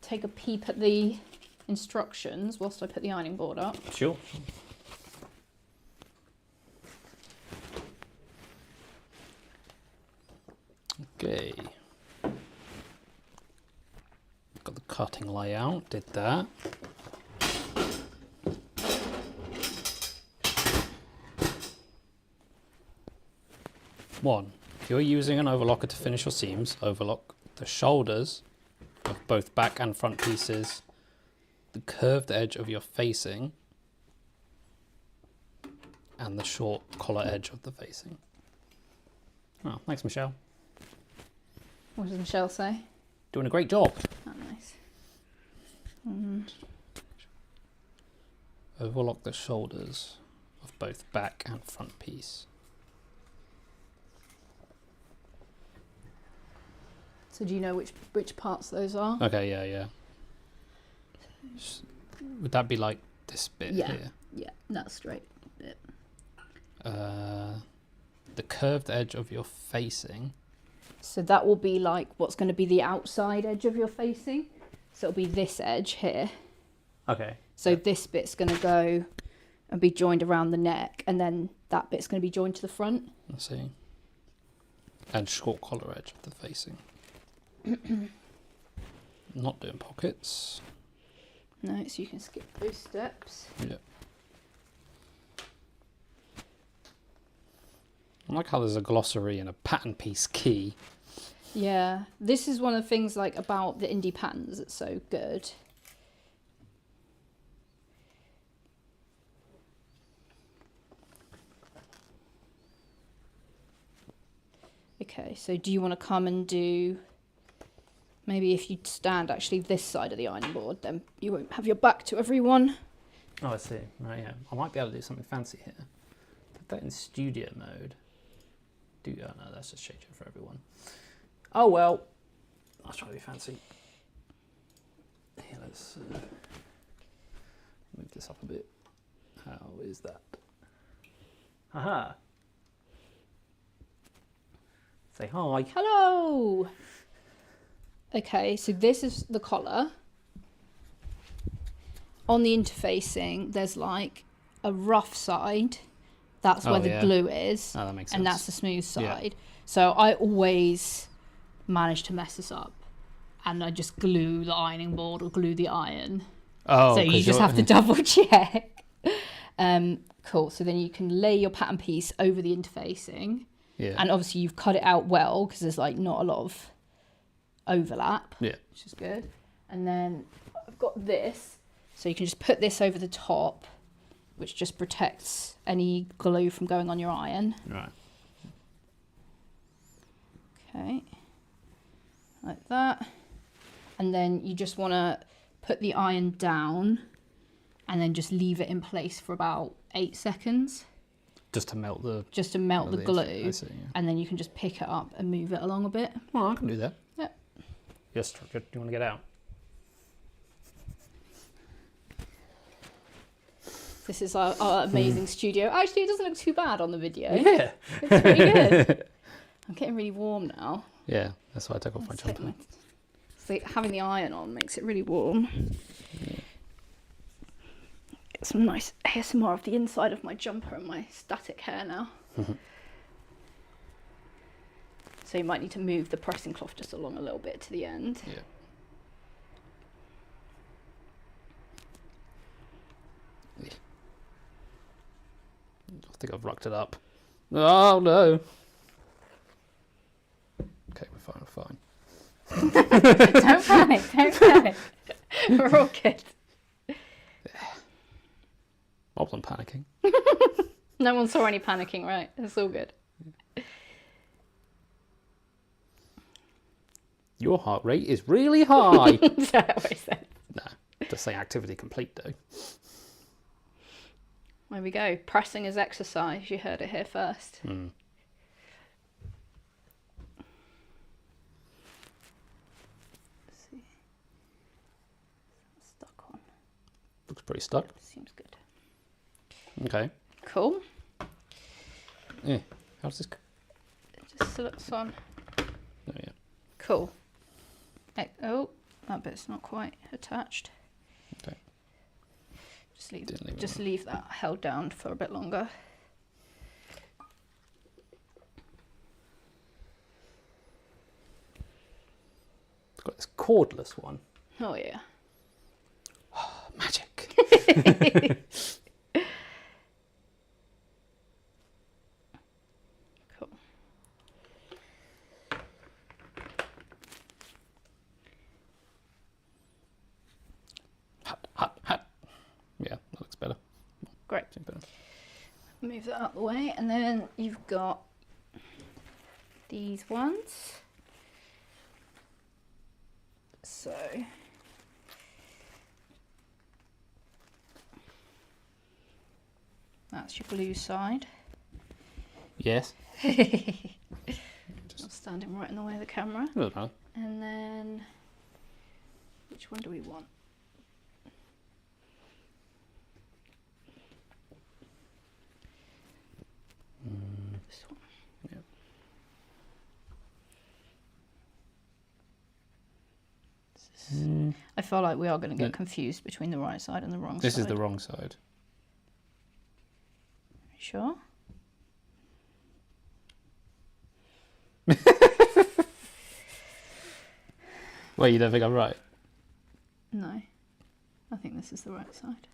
take a peep at the instructions whilst I put the ironing board up? Sure. Okay. Got the cutting layout, did that. One, if you're using an overlocker to finish your seams, overlock the shoulders of both back and front pieces, the curved edge of your facing, and the short collar edge of the facing. Oh, thanks, Michelle. What does Michelle say? Doing a great job. Oh, nice. Overlock the shoulders of both back and front piece. So do you know which parts those are? Okay, yeah. Would that be like this bit here? Yeah, that straight bit. The curved edge of your facing. So that will be like what's going to be the outside edge of your facing. So it'll be this edge here. Okay. So this bit's going to go and be joined around the neck, and then that bit's going to be joined to the front. I see. And short collar edge of the facing. Not doing pockets. No, so you can skip those steps. Yeah. I like how there's a glossary and a pattern piece key. Yeah, this is one of the things like about the indie patterns that's so good. Okay, so do you want to come and do, maybe if you stand actually this side of the ironing board, then you won't have your back to everyone. Oh, I see. Right, yeah. I might be able to do something fancy here. Put that in studio mode. Oh no, that's just shade for everyone. Oh well. I'll try to be fancy. Here, let's move this up a bit. How is that? Haha. Say hi. Hello! Okay, so this is the collar. On the interfacing, there's like a rough side. That's where the glue is. Oh, that makes sense. And that's the smooth side. Yeah. So I always manage to mess this up. And I just glue the ironing board or glue the iron. Oh, So you 'cause just you're- have to double check. Cool. So then you can lay your pattern piece over the interfacing. Yeah. And obviously you've cut it out well because there's like not a lot of overlap, Yeah. which is good. And then I've got this. So you can just put this over the top, which just protects any glue from going on your iron. Right. Okay. Like that. And then you just want to put the iron down and then just leave it in place for about 8 seconds. Just to melt the... Just to melt the glue. I see, yeah. And then you can just pick it up and move it along a bit. Well, I can do that. Yep. Yes, do you want to get out? This is our amazing studio. Actually, it doesn't look too bad on the video. Yeah. It's pretty good. I'm getting really warm now. Yeah, that's why I took off my Let's take jumper. So having the iron on makes it really warm. Get some nice ASMR of the inside of my jumper and my static hair now. So you might need to move the pressing cloth just along a little bit to the end. Yeah. I think I've rucked it up. Oh no. Okay, we're fine. Don't panic, don't panic. We're all good. I wasn't panicking. No one saw any panicking, right? It's all good. Your heart rate is really high. That's what I always said. Nah, just say activity complete though. There we go. Pressing is exercise. You heard it here first. Mm. Let's see. Stuck on. Looks pretty stuck. Seems good. Okay. Cool. Yeah. How's this? It just slips on. Oh yeah. Cool. Oh, that bit's not quite attached. Okay. Just leave that held down for a bit longer. It's got this cordless one. Oh yeah. Magic. Cool. Hot. Yeah, that looks better. Great. Seems better. Move that out the way, and then you've got these ones. So that's your blue side. Yes. Not standing right in the way of the camera. Doesn't matter. And then, which one do we want? This one. Yeah. I feel like we are going to get No. confused between the right side and the wrong This side. is the wrong side. Sure. Wait, you don't think I'm right? No. I think this is the right side.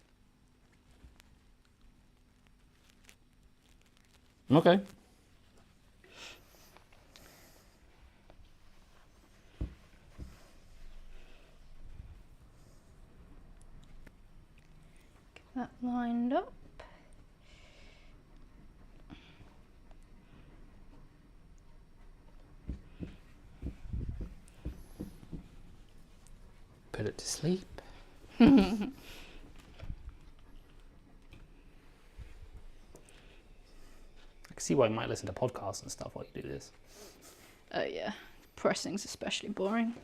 Okay. Get that lined up. Put it to sleep. I can see why you might listen to podcasts and stuff while you do this. Oh yeah. Pressing's especially boring.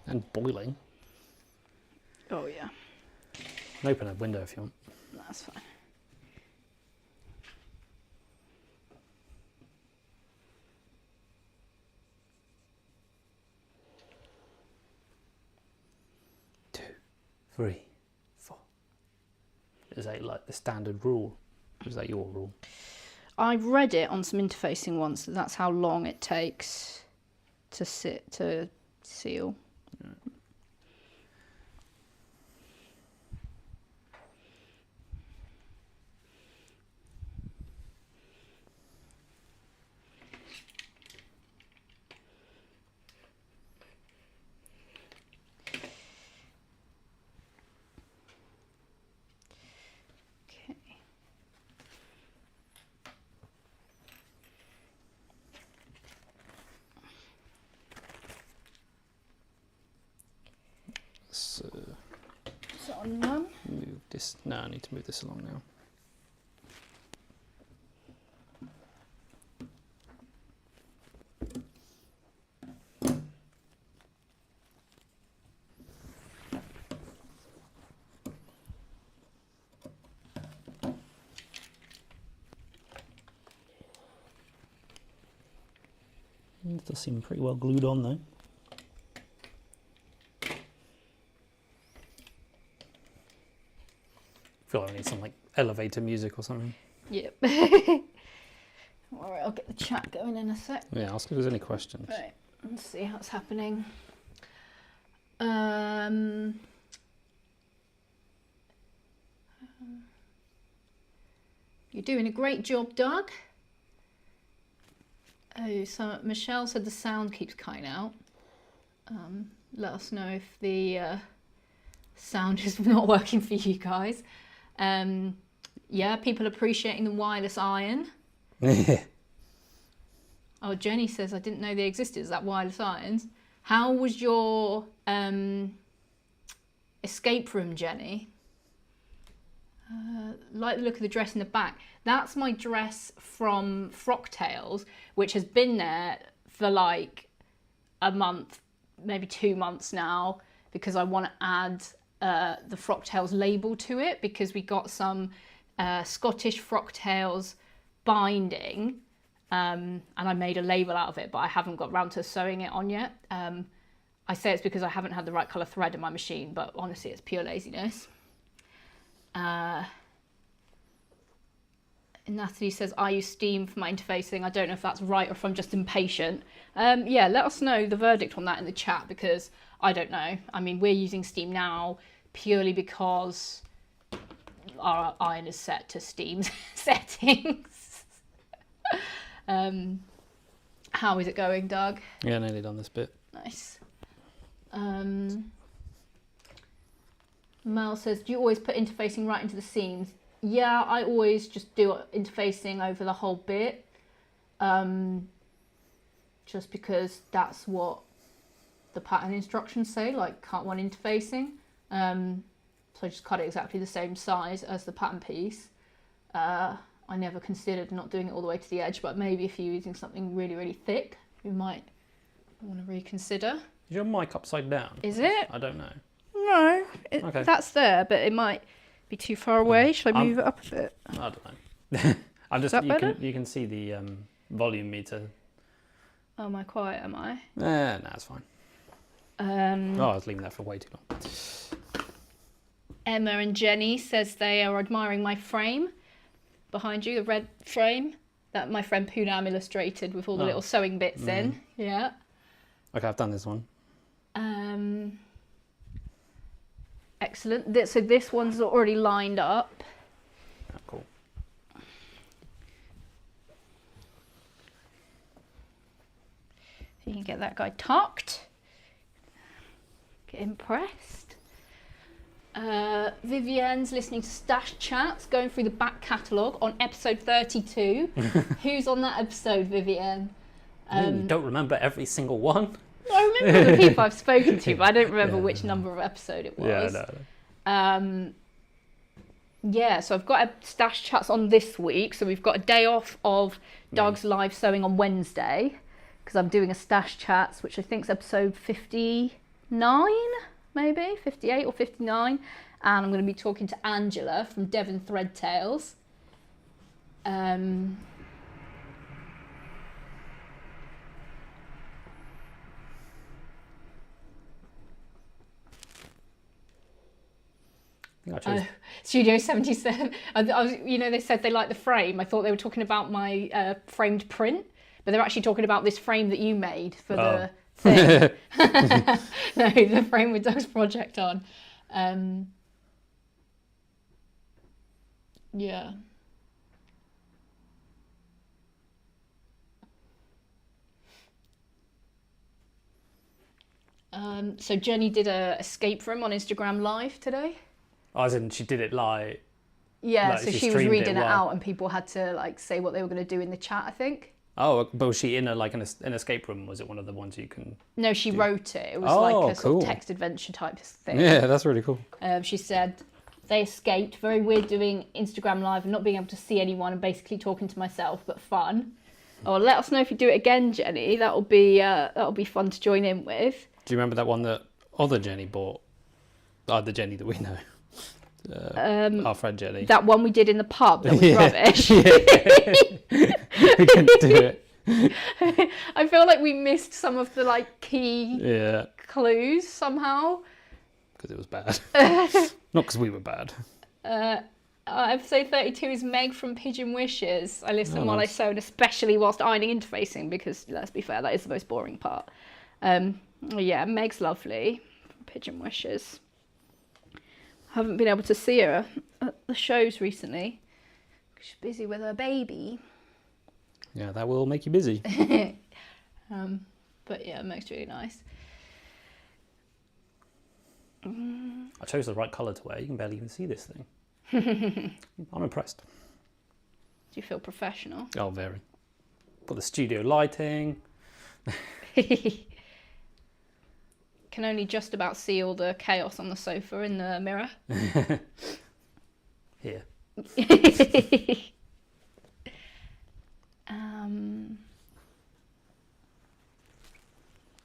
And boiling. Oh yeah. Open a window if you want. That's fine. Two, 3, 4. Is that like the standard rule? Or is that your rule? I read it on some interfacing once that that's how long it takes to seal. one then. Move this. No, I need to move this along now. It does seem pretty well glued on though. I feel like I need some like elevator music or something. Yep. Alright, I'll get the chat going in a sec. Yeah, ask if there's any questions. Right, let's see what's happening. You're doing a great job, Doug. Oh, so Michelle said the sound keeps cutting out. Let us know if the sound is not working for you guys. Yeah, people appreciating the wireless iron. Oh, Jenny says, I didn't know they existed. Is that wireless irons? How was your escape room, Jenny? Like the look of the dress in the back. That's my dress from Frocktails, which has been there for like a month, maybe 2 months now, because I want to add the Frocktails label to it, because we got some Scottish Frocktails binding, and I made a label out of it, but I haven't got round to sewing it on yet. I say it's because I haven't had the right colour thread in my machine, but honestly it's pure laziness. Natalie says, I use Steam for my interfacing. I don't know if that's right or if I'm just impatient. Yeah, let us know the verdict on that in the chat, because I don't know. I mean, we're using Steam now purely because our iron is set to Steam's settings. How is it going, Doug? Yeah, nearly done this bit. Nice. Mel says, do you always put interfacing right into the seams? Yeah, I always just do interfacing over the whole bit. Just because that's what the pattern instructions say, like cut one interfacing. So I just cut it exactly the same size as the pattern piece. I never considered not doing it all the way to the edge, but maybe if you're using something really, really thick, you might want to reconsider. Is your mic upside down? Is it? I don't know. No, Okay. That's there, but it might be too far away. Should I move it up a bit? I don't know. I'm just. Is that better? You can see the volume meter. Oh, am I quiet? Am I? No, it's fine. Oh, I was leaving that for way too long. Emma and Jenny says they are admiring my frame behind you, the red frame that my friend Poonam illustrated with all the little sewing bits in. Yeah. Okay, I've done this one. Excellent. So this one's already lined up. Oh, cool. So you can get that guy tucked. Get impressed. Vivienne's listening to Stash Chats, going through the back catalogue on episode 32. Who's on that episode, Vivienne? You don't remember every single one? I remember the people I've spoken to, but I don't remember which number of episode it was. Yeah, no. Yeah, so I've got a Stash Chats on this week. So we've got a day off of Doug's live sewing on Wednesday, because I'm doing a Stash Chats, which I think is episode 59, maybe 58 or 59. And I'm going to be talking to Angela from Devon Thread Tales. Studio 77. I was, they said they like the frame. I thought they were talking about my framed print, but they're actually talking about this frame that you made for the thing. No, the frame with Doug's project on. Yeah. So Jenny did a escape room on Instagram Live today. Oh, as in she did it live. Yeah, like so she was reading it out and people had to like say what they were going to do in the chat, I think. Oh, but was she in an escape room? Was it one of the ones you can? No, she wrote it. It was Oh, like a sort of cool. text adventure type thing. Yeah, that's really cool. She said they escaped. Very weird doing Instagram Live and not being able to see anyone and basically talking to myself, but fun. Oh, let us know if you do it again, Jenny. That'll be fun to join in with. Do you remember that one that other Jenny bought? The Jenny that we know. Our friend Jenny. That one we did in the pub that was rubbish. We couldn't do it. I feel like we missed some of the key Yeah. clues somehow. Because it was bad. Not because we were bad. Episode 32 is Meg from Pigeon Wishes. I listen while nice. I sew, and especially whilst ironing interfacing, because let's be fair, that is the most boring part. Yeah, Meg's lovely. Pigeon Wishes. Haven't been able to see her at the shows recently. She's busy with her baby. Yeah, that will make you busy. But yeah, Meg's really nice. I chose the right colour to wear. You can barely even see this thing. I'm impressed. Do you feel professional? Oh, very. Got the studio lighting. Can only just about see all the chaos on the sofa in the mirror. Here.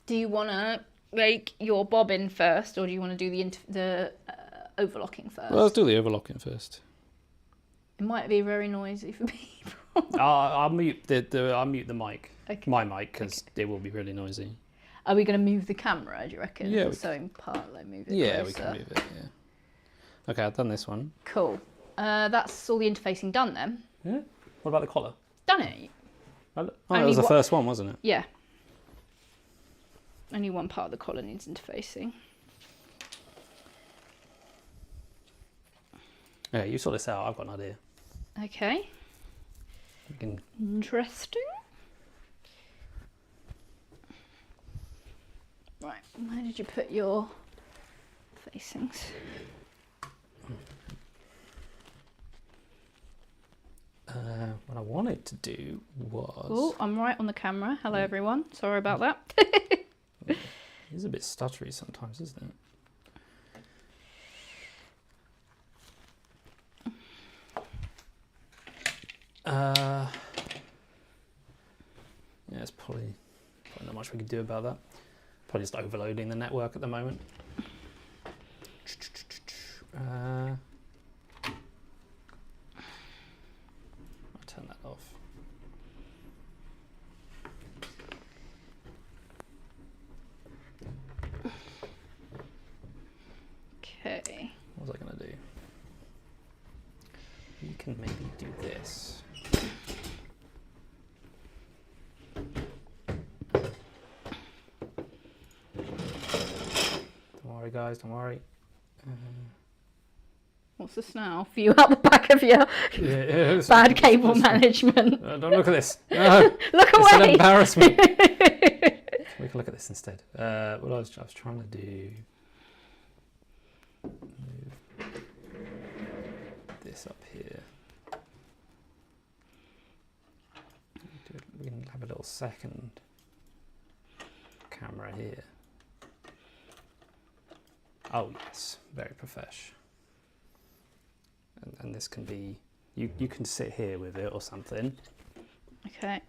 Do you want to make your bobbin first, or do you want to do the overlocking first? Well, let's do the overlocking first. It might be very noisy for people. I'll mute I'll mute the mic. Okay. My mic, because it will be really noisy. Are we going to move the camera, do you reckon? Yeah, The sewing part, move it Yeah, closer. we can move it, yeah. Okay, I've done this one. Cool. That's all the interfacing done then. Yeah? What about the collar? Done it? Oh, that Only was the what- first one, wasn't it? Yeah. Only one part of the collar needs interfacing. Yeah, you sort this out. I've got an idea. Okay. We can... Interesting. Right, where did you put your facings? What I wanted to do was... Oh, I'm right on the camera. Hello, everyone. Sorry about that. It is a bit stuttery sometimes, isn't it? Yeah, it's probably not much we could do about that. Probably just overloading the network at the moment. I'll turn that off. Okay. What was I going to do? You can maybe do this. Don't worry, guys, don't worry. What's this now? View out the back of your bad cable management. Don't look at this. No, Look it's an away. embarrassment. We can look at this instead. What I was trying to do. Move this up here. We can have a little second camera here. Oh yes, very profesh. And this can be, you can sit here with it or something. Okay.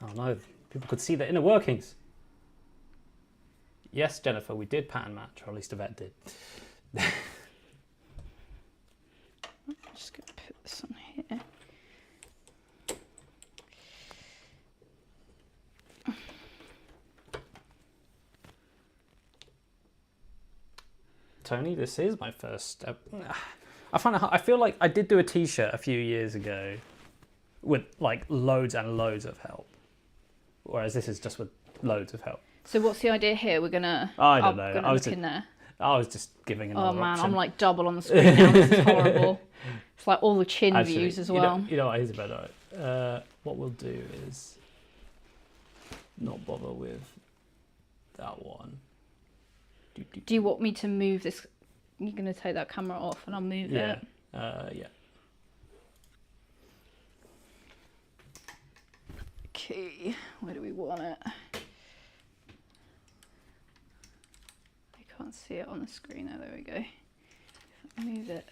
Oh no, people could see the inner workings. Yes, Jennifer, we did pattern match, or at least Yvette did. I'm just going to put this on here. Tony, this is my first step. I feel like I did do a t-shirt a few years ago with like loads and loads of help. Whereas this is just with loads of help. So what's the idea here? We're gonna. I don't know. Gonna look in there. I was just giving another Oh man, option. I'm like double on the screen now. This is horrible. It's like all the chin Actually, views as well. You know what? Here's a better idea. What we'll do is not bother with that one. Do you want me to move this? You're gonna take that camera off, and I'll move Yeah. it. Yeah. Okay, where do we want it? I can't see it on the screen. Oh, there we go. Move it.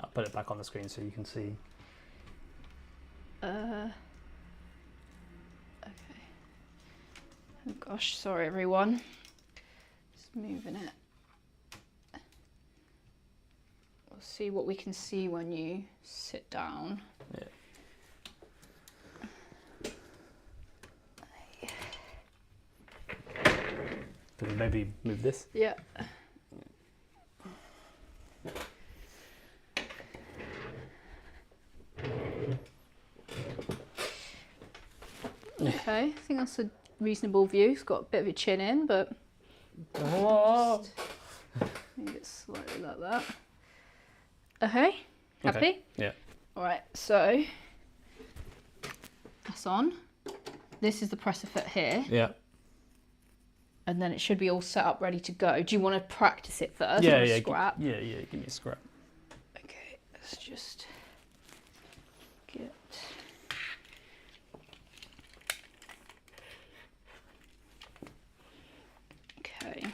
I'll put it back on the screen so you can see. Okay. Oh gosh, sorry everyone. Just moving it. We'll see what we can see when you sit down. Yeah. Can we maybe move this? Yeah. Okay, I think that's a reasonable view. It's got a bit of a chin in, but just make it slightly like that. Okay, happy? Okay. Yeah. All right, so that's on. This is the presser foot here. Yeah. And then it should be all set up, ready to go. Do you want to practice it first? Yeah, or yeah. scrap? Yeah, yeah. Give me a scrap. Okay, let's just get. Okay.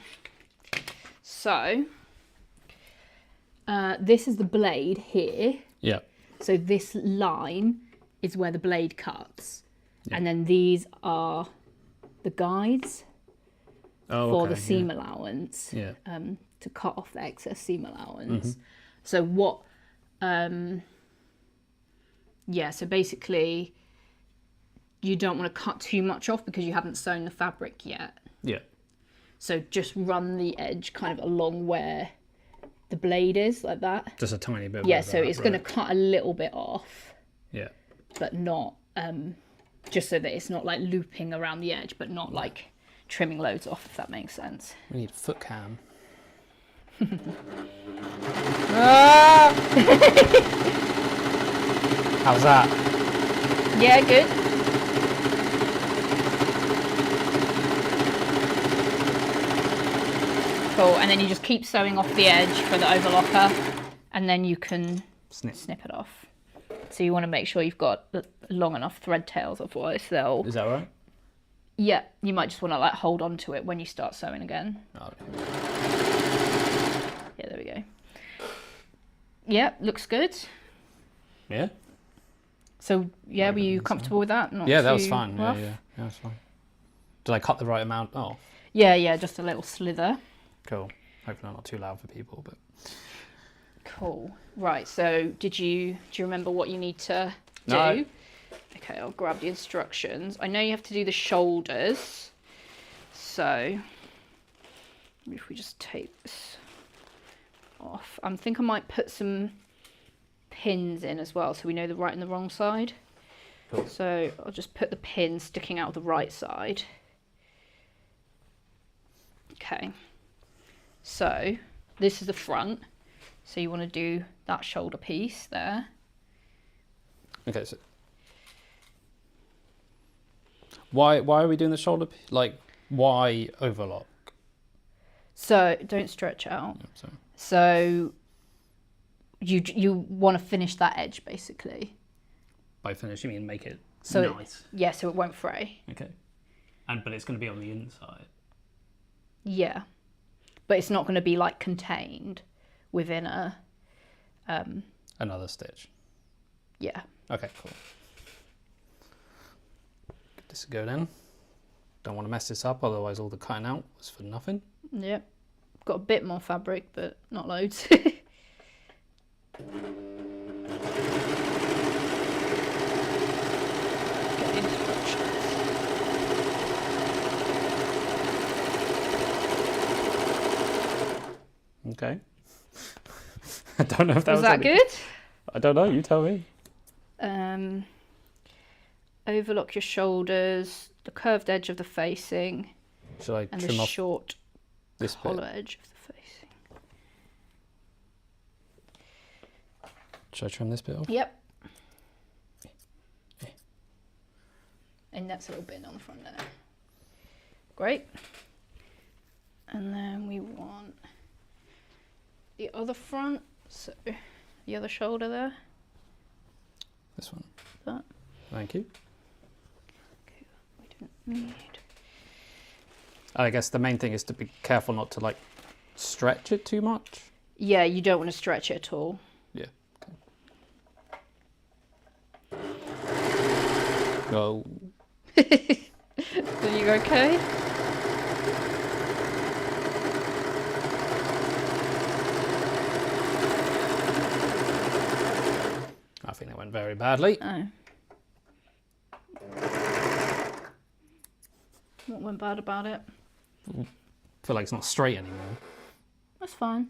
So, this is the blade here. Yeah. So this line is where the blade cuts. Yeah. And then these are the guides for the seam allowance. Yeah. To cut off the excess seam allowance. So what, so basically you don't want to cut too much off because you haven't sewn the fabric yet. Yeah. So just run the edge kind of along where the blade is, like that. Just a tiny bit. Yeah, so it's going to cut a little bit off. Yeah. But not, just so that it's not like looping around the edge, but not like trimming loads off, if that makes sense. We need a foot cam. How's that? Yeah, good. Cool, and then you just keep sewing off the edge for the overlocker, and then you can snip it off. So you want to make sure you've got long enough thread tails, otherwise they'll... Is that right? Yeah, you might just want to like hold on to it when you start sewing again. Oh, okay. Yeah, there we go. Yeah, looks good. Yeah. So yeah, were you comfortable with that? Not Yeah, that was too fine. rough? Yeah, that was fine. Did I cut the right amount off? Yeah, just a little slither. Cool. Hopefully not too loud for people, but. Cool. Right. So do you remember what you need to do? No. Okay, I'll grab the instructions. I know you have to do the shoulders. So if we just take this off, I think I might put some pins in as well, so we know the right and the wrong side. Cool. So I'll just put the pin sticking out of the right side. Okay. So this is the front. So you want to do that shoulder piece there. Okay, so why are we doing the shoulder? Like, why overlock? So don't stretch out. Yeah, sorry. So you want to finish that edge basically. By finish, you mean make it So nice? Yeah, so it won't fray. Okay. But it's going to be on the inside. Yeah, but it's not going to be like contained within a. Another stitch. Yeah. Okay, cool. Get this to go then. Don't want to mess this up, otherwise all the cutting out was for nothing. Yep. Got a bit more fabric, but not loads. Okay. I don't know if that was that good? I don't know, you tell me. Overlock your shoulders, the curved edge of the facing, Should I and trim the off short this hollow bit? edge of the facing. Should I trim this bit off? Yep. And that's a little bit on the front there. Great. And then we want the other front, so the other shoulder there. This one. That. Thank you. Okay, we don't need. I guess the main thing is to be careful not to like stretch it too much. Yeah, you don't want to stretch it at all. Yeah. Okay. Oh. Are you okay? I think that went very badly. Oh. What went bad about it? I feel like it's not straight anymore. That's fine.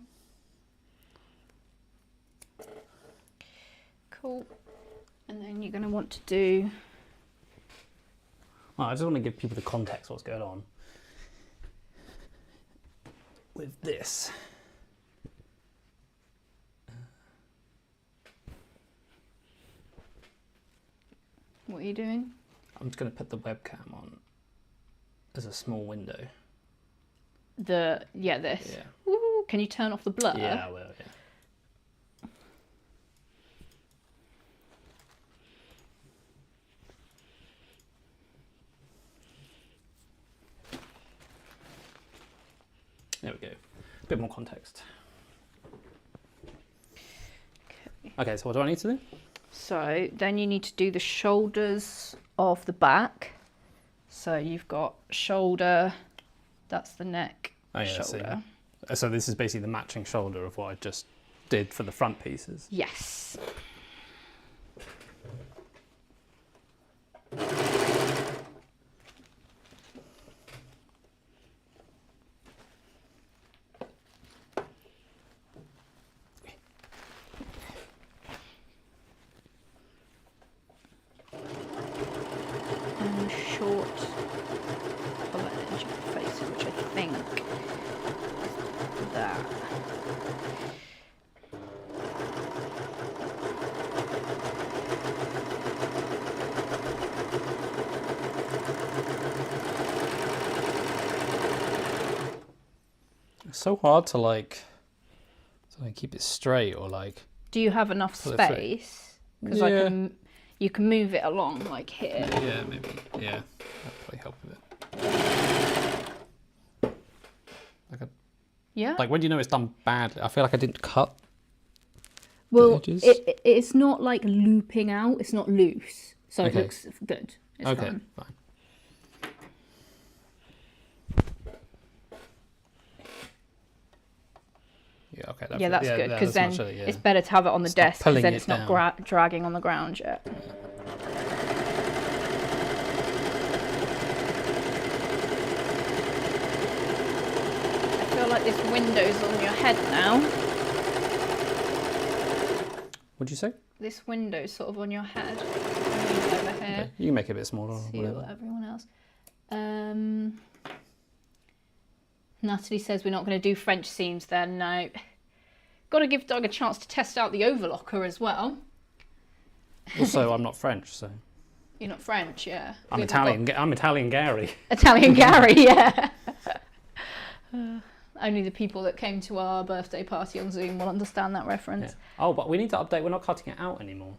Cool. And then you're going to want to do... Well, I just want to give people the context of what's going on with this. What are you doing? I'm just going to put the webcam on as a small window. This. Yeah. Woo, can you turn off the blur? Yeah, I will, yeah. There we go. A bit more context. Okay, so what do I need to do? So then you need to do the shoulders of the back. So you've got shoulder, that's the neck, Oh, yeah, shoulder. So this is basically the matching shoulder of what I just did for the front pieces. Yes. And short collar edge of the face, which I think is that. It's so hard to like keep it straight or like. Do you have enough Pull it through. space? Because Yeah. you can move it along like here. Yeah, maybe. Yeah, that'd probably help a bit. Yeah. Like when do you know it's done badly? I feel like I didn't cut. Well, edges? it's not like looping out. It's not loose, so Okay. it looks good. It's Okay, fine. fine. Yeah, okay. Yeah, that's good because that's then much better, it's better to have it on the It's not desk because pulling then it it's not down. dragging on the ground yet. I feel like this window's on your head now. What'd you say? This window's sort of on your head. Over here. Okay. You can make it a bit smaller or See whatever. what everyone else. Natalie says we're not going to do French seams then. No. Got to give Doug a chance to test out the overlocker as well. Also, I'm not French, so You're not French, yeah. I'm We've Italian. got I'm Italian Gary. Italian Gary, yeah. Only the people that came to our birthday party on Zoom will understand that reference. Yeah. Oh, but we need to update. We're not cutting it out anymore.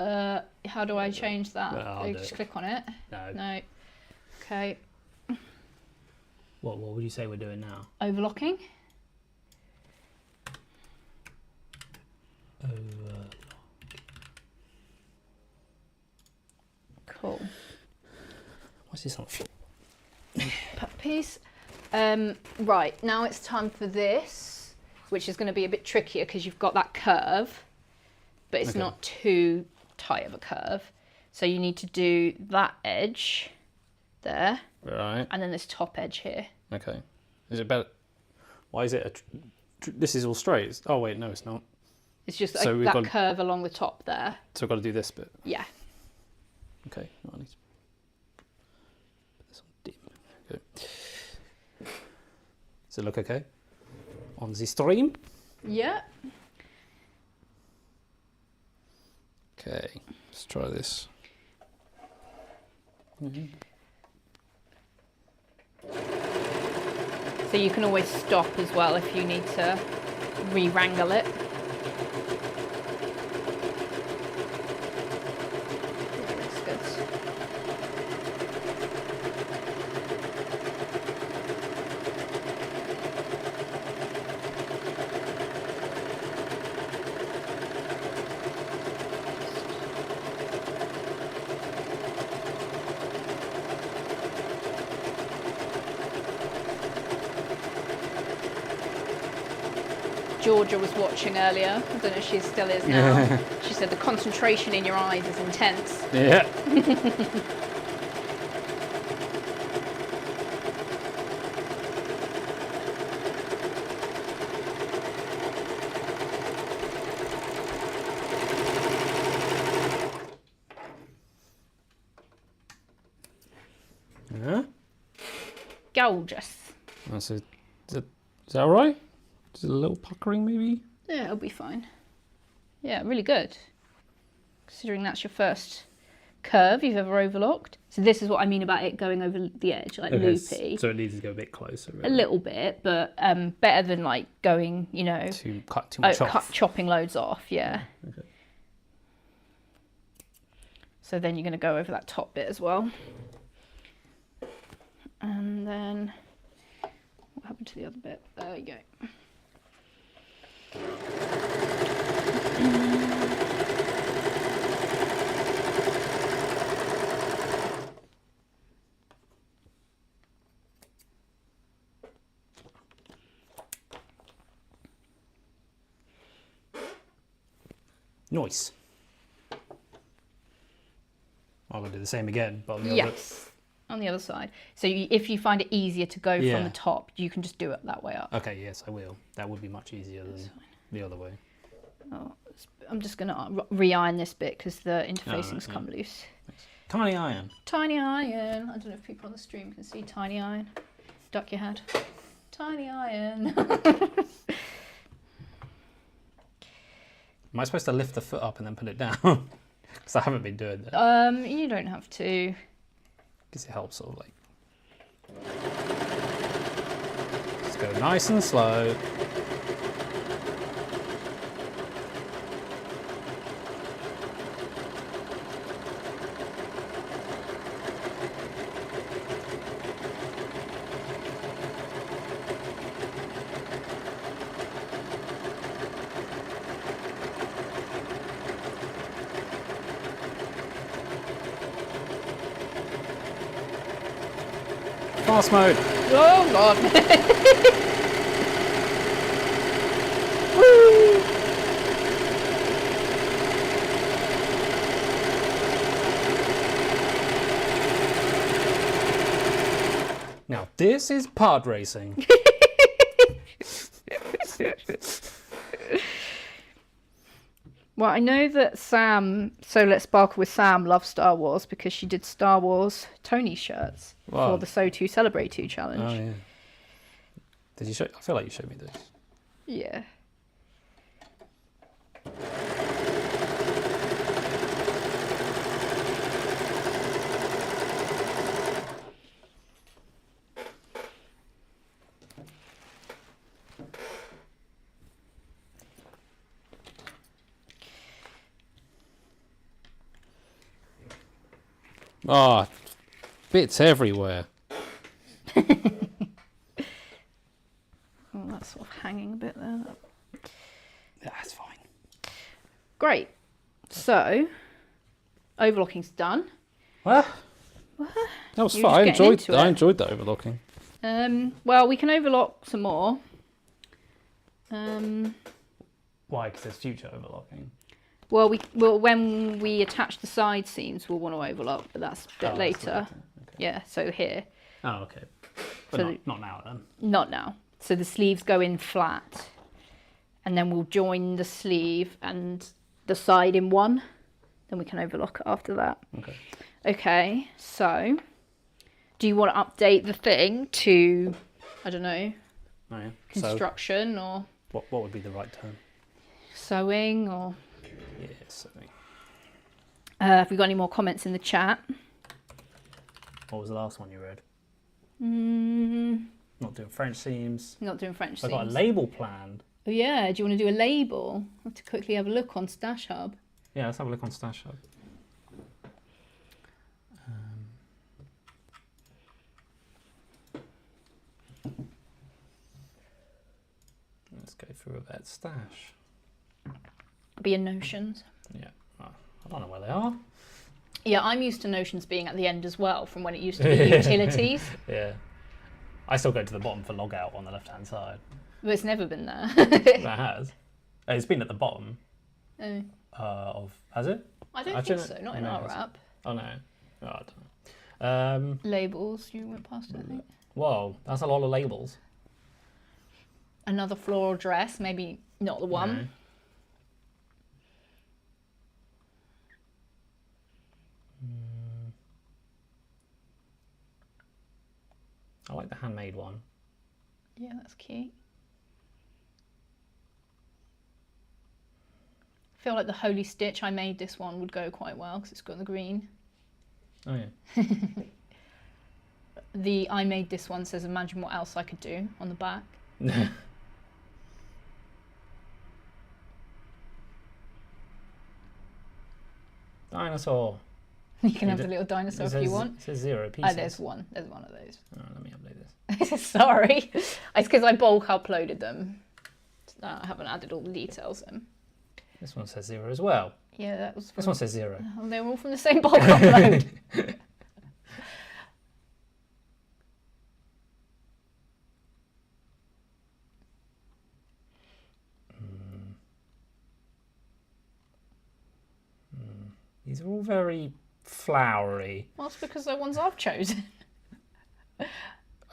How do I change that? Well, I'll do Just it. click on it. No. No. Okay. What would you say we're doing now? Overlocking. Cool. What's this on? Piece. Right, now it's time for this, which is going to be a bit trickier because you've got that curve, but it's Okay. not too tight of a curve. So you need to do that edge there, Right. and then this top edge here. Okay. Is it better? Why is it this is all straight? Oh wait, no, it's not. It's just So like we've that got- curve along the top there. So I've got to do this bit. Yeah. Okay. I need to put this on dim. Okay. Does it look okay on the stream? Yeah. Okay. Let's try this. So you can always stop as well if you need to re-wrangle it. Let's go Georgia was watching earlier. I don't know if she still is now. She said the concentration in your eyes is intense. Yeah. Yeah. Gorgeous. Is that all right? Is it a little puckering maybe? Yeah, it'll be fine. Yeah, really good. Considering that's your first curve you've ever overlocked. So this is what I mean about it going over the edge, like loopy. So it needs to go a bit closer. Really. A little bit, but better than like going, you know, to cut too much off. Chopping loads off, yeah. Okay. So then you're going to go over that top bit as well. And then, what happened to the other bit? There you go. Nice. I'm going to do the same again, but on the other... on the other side. So if you find it easier to go from the top, you can just do it that way up. Okay, yes, I will. That would be much easier than the other way. Oh, I'm just going to re-iron this bit because the interfacing's come loose. Tiny iron. Tiny iron. I don't know if people on the stream can see tiny iron. Duck your head. Tiny iron. Am I supposed to lift the foot up and then put it down? Because I haven't been doing that. You don't have to. Because it helps sort of like... Just go nice and slow. Fast mode. Oh god. Woo! Now this is pod racing. Well, I know that Sam, So Let's Sparkle with Sam, loves Star Wars because she did Star Wars Tony shirts for the So To Celebrate To challenge. Oh, yeah. Did you show? I feel like you showed me this. Yeah. Oh, bits everywhere. Oh, that's sort of hanging a bit there. That's fine. Great. So, overlocking's done. Well, that was fun. I enjoyed that overlocking. Well, we can overlock some more. Why? Because there's future overlocking. Well, when we attach the side seams, we'll want to overlock, but that's a bit later. Okay. Yeah, so here. Oh, okay. But So not now then. Not now. So the sleeves go in flat, and then we'll join the sleeve and the side in one. Then we can overlock it after that. Okay. Okay, so do you want to update the thing to, I don't know, construction or what would be the right term? Sewing or... Yeah, sewing. Have we got any more comments in the chat? What was the last one you read? Mm, Not doing French seams. not doing French I've seams. got a label planned. Oh yeah, do you want to do a label? I have to quickly have a look on Stash Hub. Yeah, let's have a look on Stash Hub. Let's go through that stash. Be in Notions. Yeah, I don't know where they are. Yeah, I'm used to Notions being at the end as well, from when it used to be utilities. Yeah. I still go to the bottom for logout on the left-hand side. But it's never been there. That has. It's been at the bottom Oh. of... Has it? I don't think so, not in our wrap. Oh, no. Oh, I don't know. Labels, you went past it, I think. Whoa, that's a lot of labels. Another floral dress, maybe not the one. No. I like the handmade one. Yeah, that's cute. I feel like the Holy Stitch, I made this one, would go quite well because it's got the green. Oh, yeah. The I made this one says imagine what else I could do on the back. Dinosaur. You can have the little dinosaur if you want. It says 0 pieces. Oh, there's one. There's one of those. Oh, let me update this. Sorry. It's because I bulk uploaded them. I haven't added all the details in. This one says 0 as well. Yeah, that was. This one says 0. Oh, they were all from the same bulk upload. These are all very flowery. Well, it's because they're ones I've chosen. I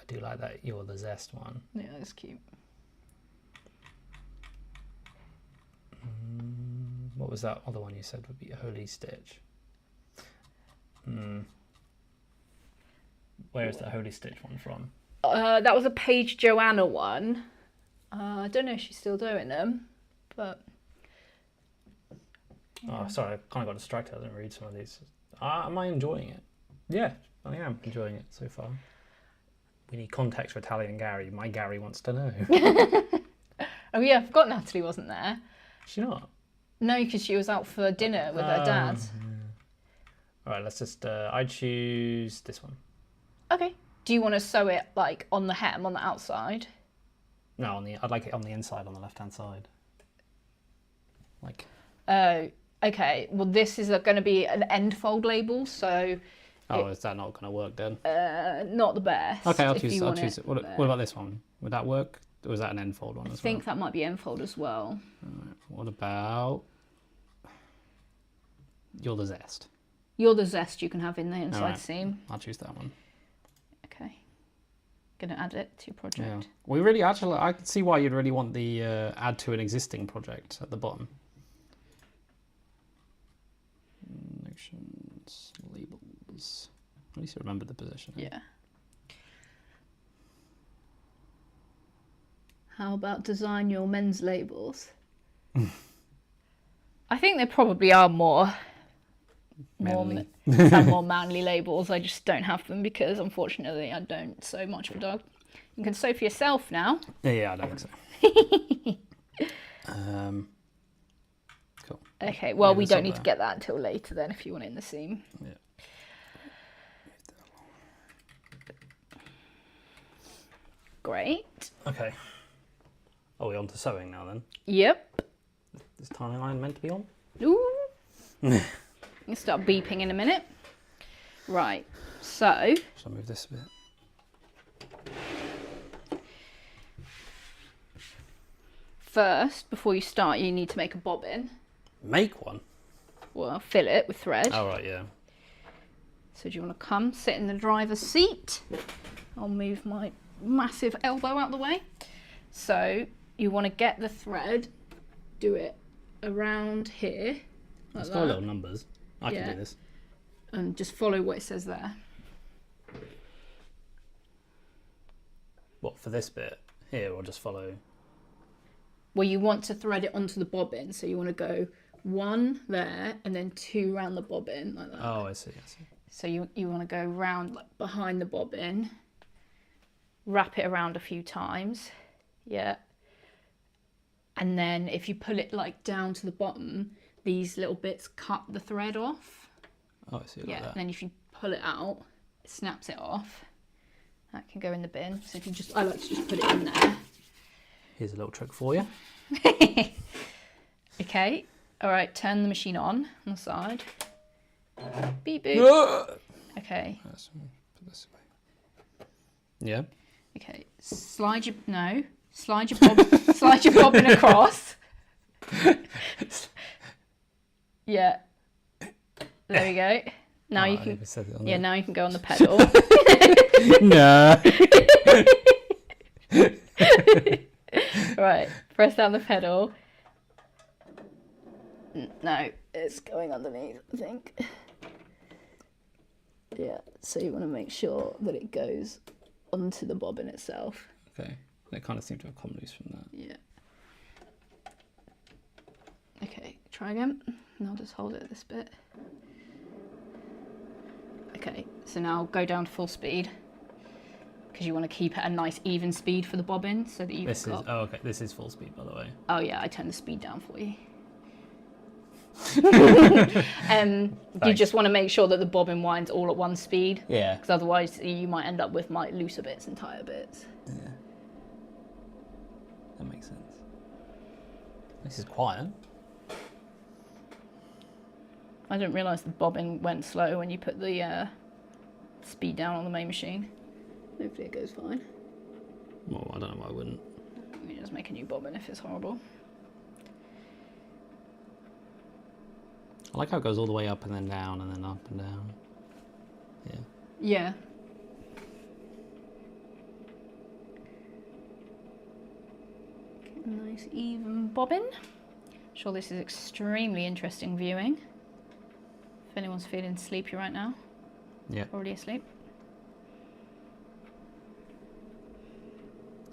do like that You're the Zest one. Yeah, that's cute. What was that other one you said would be a Holy Stitch? Where is that Holy Stitch one from? That was a Paige Joanna one. I don't know if she's still doing them, but... Yeah. Oh, sorry, I kind of got distracted. I didn't read some of these. Am I enjoying it? Yeah, I am enjoying it so far. We need context for Italian Gary. My Gary wants to know. Oh yeah, I forgot Natalie wasn't there. Is she not? No, because she was out for dinner with her dad. Yeah. All right, let's just... I choose this one. Okay. Do you want to sew it like on the hem, on the outside? No, I'd like it on the inside, on the left-hand side. Like... Oh, okay. Well, this is going to be an end fold label, so... Oh, is that not going to work then? Not the best. Okay, I'll choose it. What about this one? Would that work? Or was that an end fold one as well? I think that might be end fold as well. Right, what about... You're the Zest. You're the Zest you can have in the inside seam. I'll choose that one. Okay. Gonna add it to your project. Yeah. We really actually... I can see why you'd really want the add to an existing project at the bottom. Connections, labels. At least you remember the position. Yeah. How about design your men's labels? I think there probably are more manly labels. I just don't have them because unfortunately I don't sew much for Doug. You can sew for yourself now. Yeah, I don't think so. Cool. Okay, well, we don't need to get that until later then if you want it in the seam. Yeah. Great. Okay. Are we on to sewing now then? Yep. Is timeline meant to be on? Ooh. You start beeping in a minute. Right, so... Shall I move this a bit? First, before you start, you need to make a bobbin. Make one? Well, fill it with thread. Oh, right, yeah. So do you want to come sit in the driver's seat? I'll move my massive elbow out the way. So you want to get the thread, do it around here. Like It's got little numbers. I can do this. And just follow what it says there. What, for this bit here, or just follow? Well, you want to thread it onto the bobbin, so you want to go 1 there and then 2 around the bobbin like that. Oh, I see. So you want to go round like behind the bobbin, wrap it around a few times, yeah. And then if you pull it like down to the bottom, these little bits cut the thread off. Oh, I see. Yeah, Like that. and then if you pull it out, it snaps it off. That can go in the bin. So if you I like to just put it in there. Here's a little trick for you. Okay, all right, turn the machine on the side. Beep boop. Okay. Put this away. Yeah. Okay, slide your, no, Slide your bobbin across. Yeah. There we go. Now you can. Yeah, now you can go on the pedal. No. Right, press down the pedal. No, it's going underneath, I think. Yeah, so you want to make sure that it goes onto the bobbin itself. Okay, they kind of seem to have come loose from that. Yeah. Okay, try again. And I'll just hold it this bit. Okay, so now go down to full speed. Because you want to keep it a nice even speed for the bobbin, so that you've got... okay. This is full speed, by the way. Oh yeah, I turned the speed down for you. You just want to make sure that the bobbin winds all at one speed. Yeah. Because otherwise you might end up with looser bits and tighter bits. Yeah. That makes sense. This is quiet. I didn't realise the bobbin went slow when you put the speed down on the main machine. Hopefully it goes fine. Well, I don't know why I wouldn't. You just make a new bobbin if it's horrible. I like how it goes all the way up and then down and then up and down. Yeah. Yeah. Get a nice even bobbin. I'm sure this is extremely interesting viewing. If anyone's feeling sleepy right now. Yeah. Already asleep.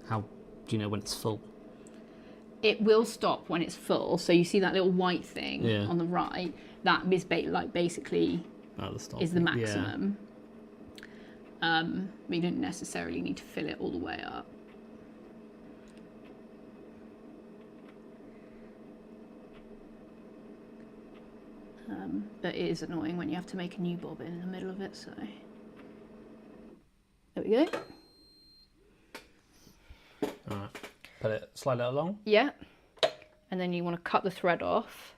How do you know when it's full? It will stop when it's full. So you see that little white thing Yeah. on the right? That is basically is the maximum. Yeah. But you don't necessarily need to fill it all the way up. But it is annoying when you have to make a new bobbin in the middle of it, so... There we go. Alright, slide it along? Yeah. And then you want to cut the thread off.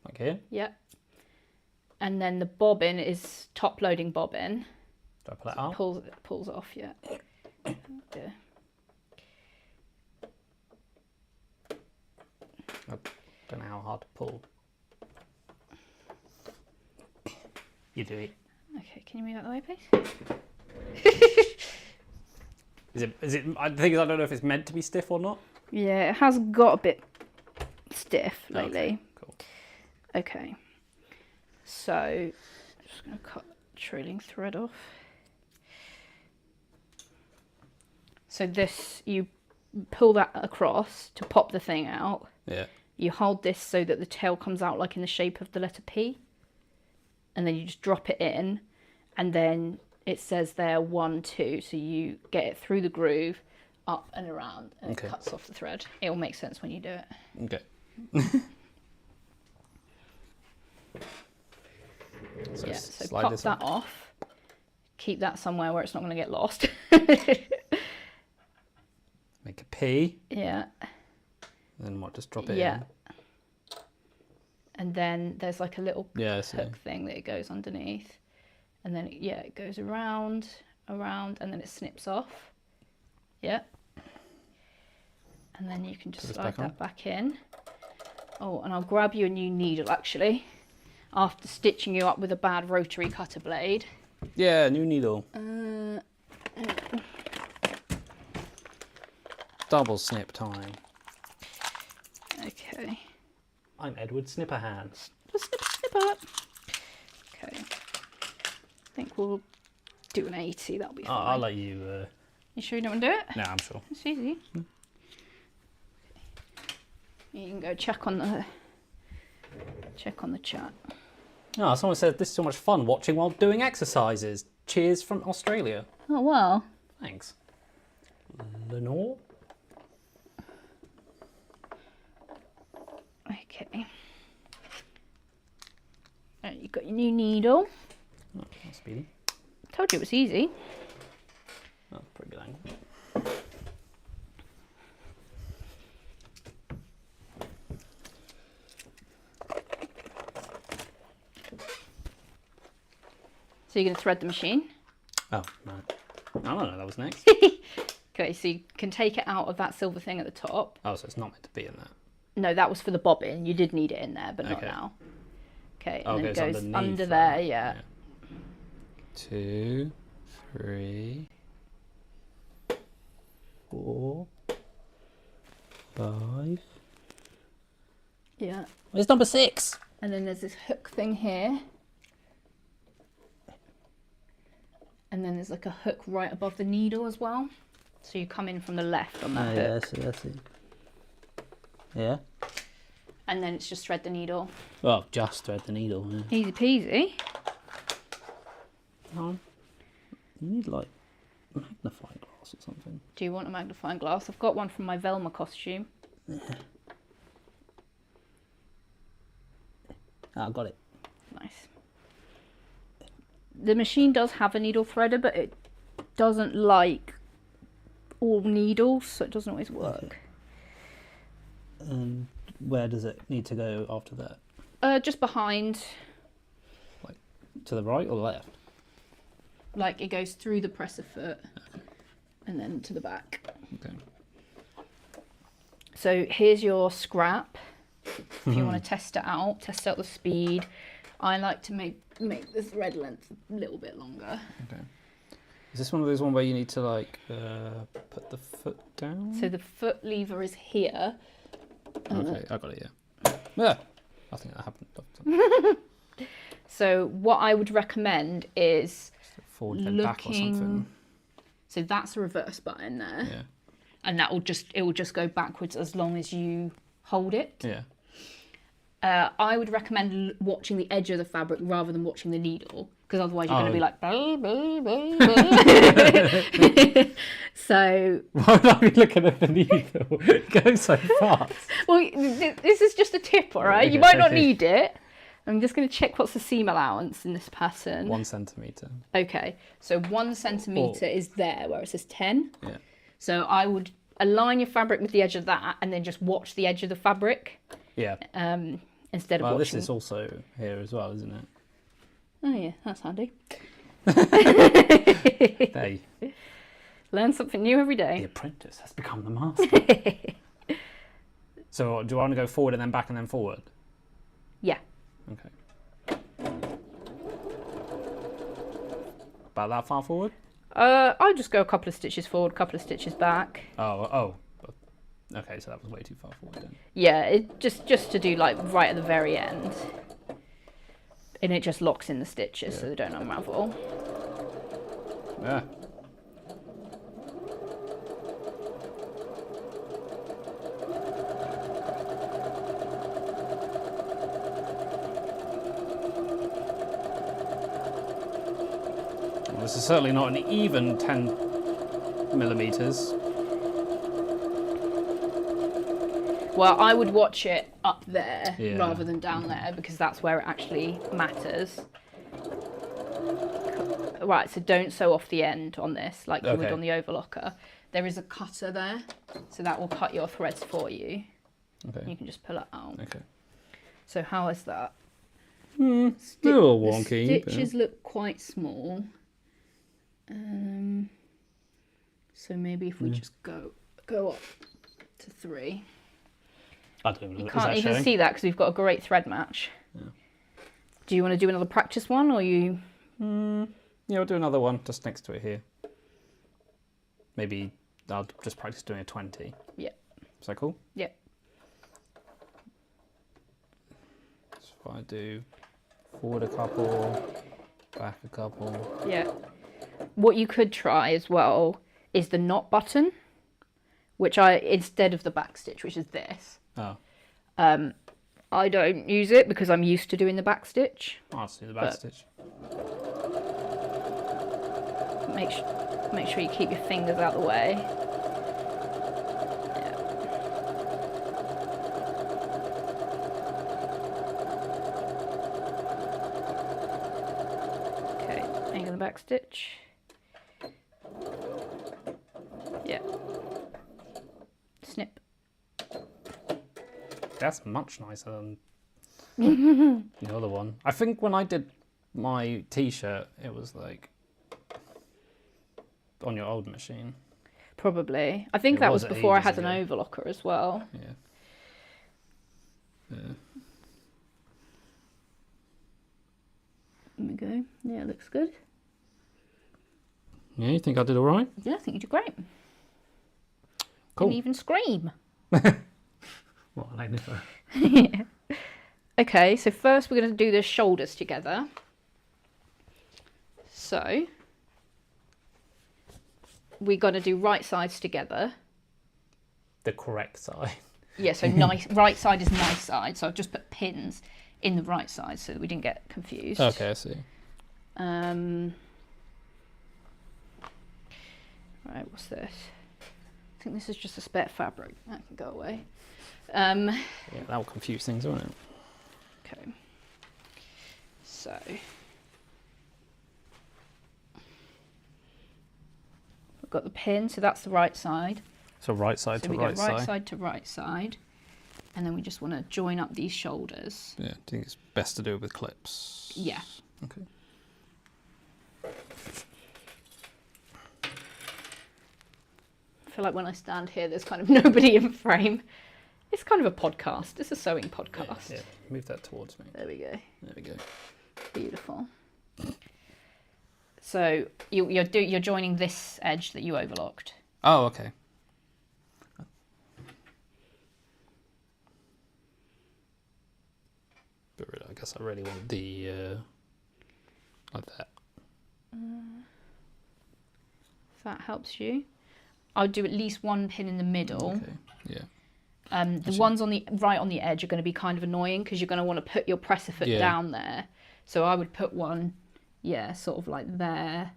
Like here? Yeah. And then the bobbin is top loading bobbin. Do I pull it out? Pulls off, yeah. Yeah. I don't know how hard to pull. You do it. Okay, can you move out the way, please? Is it? I think I don't know if it's meant to be stiff or not. Yeah, it has got a bit stiff lately. Okay, cool. Okay. So, I'm just going to cut the trailing thread off. So this, you pull that across to pop the thing out. Yeah. You hold this so that the tail comes out like in the shape of the letter P. And then you just drop it in. And then it says there 1, 2. So you get it through the groove, up and around, and it cuts off the thread. It will make sense when you do it. Okay. So pop that off. Keep that somewhere where it's not going to get lost. Make a P. Yeah. Then what? Just drop it in. Yeah. And then there's like a little hook thing that it goes underneath. And then, it goes around, and then it snips off. Yeah. And then you can just slide that back in. Oh, and I'll grab you a new needle, actually, after stitching you up with a bad rotary cutter blade. Yeah, new needle. Double snip time. Okay. I'm Edward Snipperhands. Snipper. Okay. I think we'll do an 80. That'll be fine. I'll let you. You sure you don't want to do it? No, I'm sure. It's easy. You can go check on the chat. Oh, someone said this is so much fun watching while doing exercises. Cheers from Australia. Oh wow. Thanks. Lenore? Okay. Right, you've got your new needle. Oh, that's speedy. Told you it was easy. Oh, pretty good angle. So you're going to thread the machine. Oh, no. I don't know, that was next. Okay, so you can take it out of that silver thing at the top. Oh, so it's not meant to be in there. No, that was for the bobbin. You did need it in there, but not Okay. now. Okay, Oh, and it then goes it goes underneath under that. there, yeah. 2, 3, 4, 5. Yeah. Where's number 6? And then there's this hook thing here. And then there's like a hook right above the needle as well. So you come in from the left on that hook. Yeah, that's it. Yeah. And then it's just thread the needle. Well, just thread the needle. Yeah. Easy peasy. You need like magnifying glass or something. Do you want a magnifying glass? I've got one from my Velma costume. Yeah. I got it. Nice. The machine does have a needle threader, but it doesn't like all needles, so it doesn't always work. Okay. Where does it need to go after that? Just behind. Like to the right or the left? Like it goes through the presser foot and then to the back. Okay. So here's your scrap. If you want to test out the speed. I like to make the thread length a little bit longer. Okay. Is this one of those one where you need to like put the foot down? So the foot lever is here. Okay, I got it. Yeah. Yeah. I think that happened. So what I would recommend is Forward then back or something. So that's a reverse button there, Yeah. and it will just go backwards as long as you hold it. Yeah. I would recommend watching the edge of the fabric rather than watching the needle, because otherwise you're going to be like, blah, blah, blah, blah. So why would I be looking at the needle? It goes so fast. well, this is just a tip, all right? Okay, you might not okay. need it. I'm just going to check what's the seam allowance in this pattern. 1 centimetre. Okay, so 1 centimetre is there where it says 10. Yeah. So I would align your fabric with the edge of that and then just watch the edge of the fabric Yeah. instead of Well, watching. this is also here as well, isn't it? Oh yeah, that's handy. They. Learn something new every The day. apprentice has become the master. So do I want to go forward and then back and then forward? Yeah. Okay. About that far forward? I'll just go a couple of stitches forward, a couple of stitches back. Oh. Okay, so that was way too far forward then. Yeah, it just to do like right at the very end. And it just locks in the stitches so they don't unravel. Yeah. Well, this is certainly not an even 10 millimeters. Well, I would watch it up there Yeah. rather than down there because that's where it actually matters. Right, so don't sew off the end on this like you would Okay. on the overlocker. There is a cutter there, so that will cut your threads for you. Okay. You can just pull it out. Okay. So how is that? A little wonky. The stitches look quite small. So maybe if we just go up to 3. I don't know. You Is can't that even showing? see that because we've got a great thread match. Yeah. Do you want to do another practice one or you? Yeah, we'll do another one just next to it here. Maybe I'll just practice doing a 20. Yeah. Is that cool? Yeah. So if I do forward a couple, back a couple. Yeah. What you could try as well is the knot button, which instead of the back stitch, which is this. Oh, I don't use it because I'm used to doing the back stitch. I'll just do the back But- stitch. Make sure you keep your fingers out the way. Okay, angle the back stitch. Yeah. Snip. That's much nicer than the other one. I think when I did my t-shirt, it was like on your old machine. Probably. I think It that was was before I ages had an ago. overlocker as well. Yeah. There we go. Yeah, it looks good. Yeah, you think I did all right? Yeah, I think you did great. Cool. Didn't even scream. Well, I like Yeah. Okay, so first we're going to do the shoulders together. So we're going to do right sides together. the correct side. Yeah, so nice. Right side is nice side. So I've just put pins in the right side so that we didn't get confused. Okay, I see. Right, what's this? I think this is just a spare fabric. That can go away. Yeah, that will confuse things, won't it? Okay. So we've got the pin, so that's the right side. So right side So to we right go right side. side to right side, and then we just want to join up these shoulders. Yeah, I think it's best to do it with clips. Yeah. Okay. I feel like when I stand here, there's kind of nobody in frame. It's kind of a podcast. It's a sewing podcast. Yeah, move that towards me. There we go. There we go. Beautiful. So you're joining this edge that you overlocked. Oh, okay. But really, I guess I really want the like that. If that helps you, I'll do at least one pin in the middle. Okay. Yeah. The ones on the right on the edge are going to be kind of annoying because you're going to want to put your presser foot down there. So I would put one, yeah, sort of like there.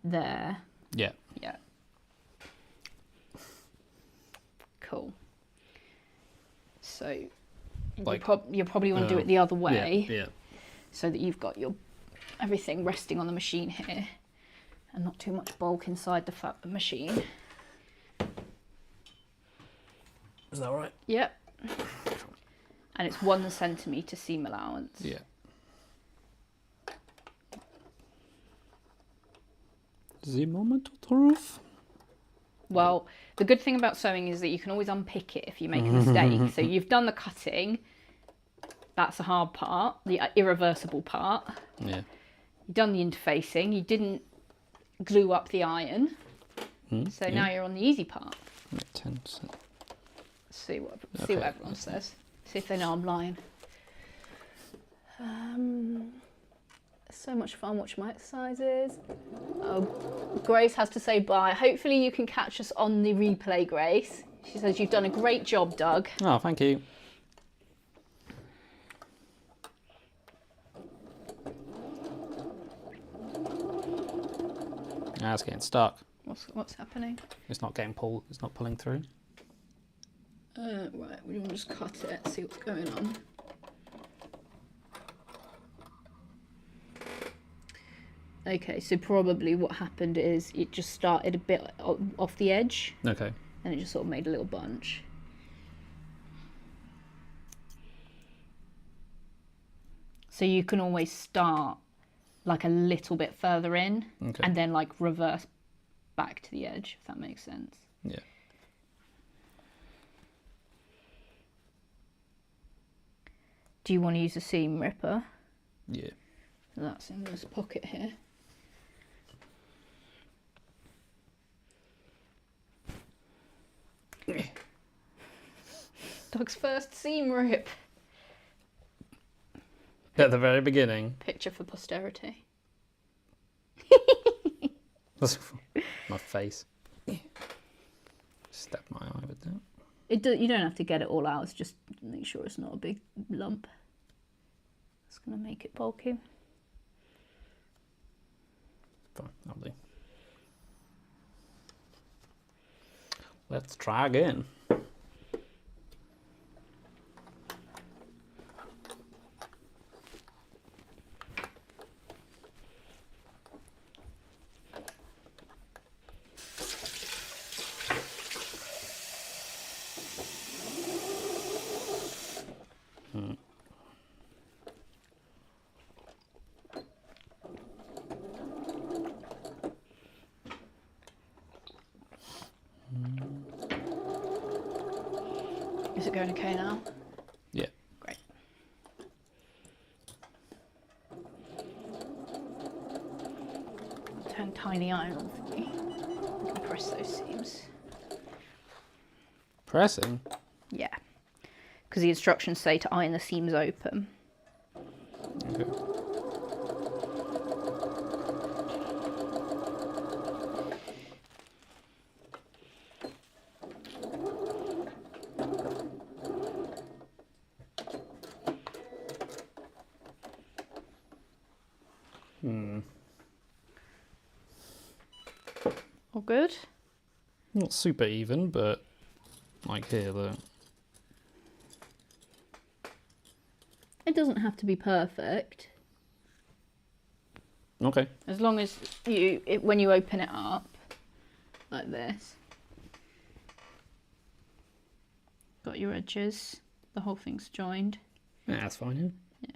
Yeah. Yeah. Cool. So Like, you probably want to do it the other way. Yeah. So that you've got your everything resting on the machine here and not too much bulk inside the machine. Is that right? Yep. And it's 1 centimetre seam allowance. Yeah. The moment of truth. Well, the good thing about sewing is that you can always unpick it if you make a mistake. So you've done the cutting. That's the hard part, the irreversible part. Yeah. You've done the interfacing. You didn't glue up the iron. So now you're on the easy part. 10%. See what everyone says. See if they know I'm lying. So much fun watching my exercises. Oh, Grace has to say bye. Hopefully you can catch us on the replay, Grace. She says you've done a great job, Doug. Oh, thank you. Ah, it's getting stuck. What's happening? It's not getting pulled. It's not pulling through. Right, we want to just cut it, see what's going on. Okay, so probably what happened is it just started a bit off the edge. Okay. And it just sort of made a little bunch. So you can always start like a little bit further in and then like reverse back to the edge, if that makes sense. Yeah. Do you want to use a seam ripper? Yeah. So that's in this pocket here. Doug's first seam rip. At the very beginning. Picture for posterity. That's my face. Step my eye with that. You don't have to get it all out. It's just make sure it's not a big lump. It's going to make it bulky. Fine, that'll do. Let's try again. Is it going okay now? Yeah. Great. Turn tiny iron on for me. You can press those seams. Pressing? Yeah. Because the instructions say to iron the seams open. Okay. All good? Not super even, but like here, though. It doesn't have to be perfect. Okay. As long as when you open it up, like this, got your edges, the whole thing's joined. Yeah, that's fine, yeah.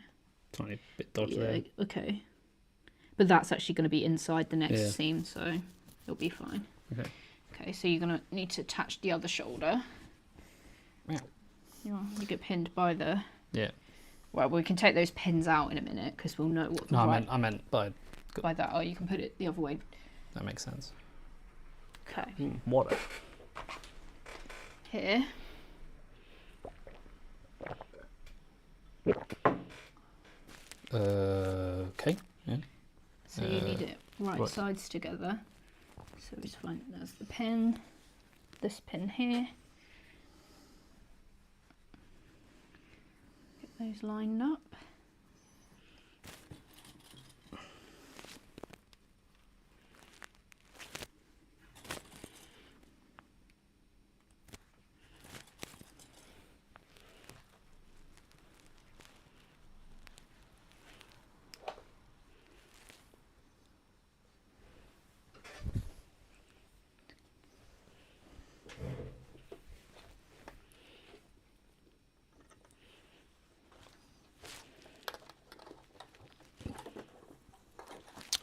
Tiny bit dodgy there. Okay. But that's actually going to be inside the next Yeah. seam, so it'll be fine. Okay. Okay, so you're going to need to attach the other shoulder. Yeah. You get pinned by the... Yeah. Well, we can take those pins out in a minute because we'll know what the right... I meant by that. Oh, you can put it the other way. that makes sense. Okay. Water. Here. Okay. Yeah. So you need it right sides together. So we just find there's the pin, this pin here. Get those lined up.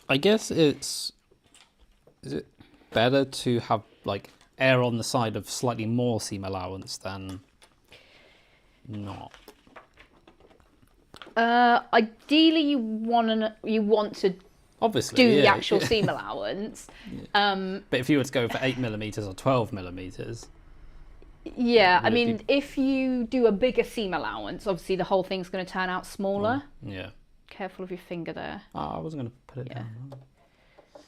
I guess is it better to have like err on the side of slightly more seam allowance than not? Ideally, you want to Obviously do the actual seam allowance. But if you were to go for 8mm or 12mm, Yeah, I Would it mean, be- if you do a bigger seam allowance, obviously the whole thing's going to turn out smaller. yeah. Careful of your finger there. Oh, I wasn't going to put it Yeah.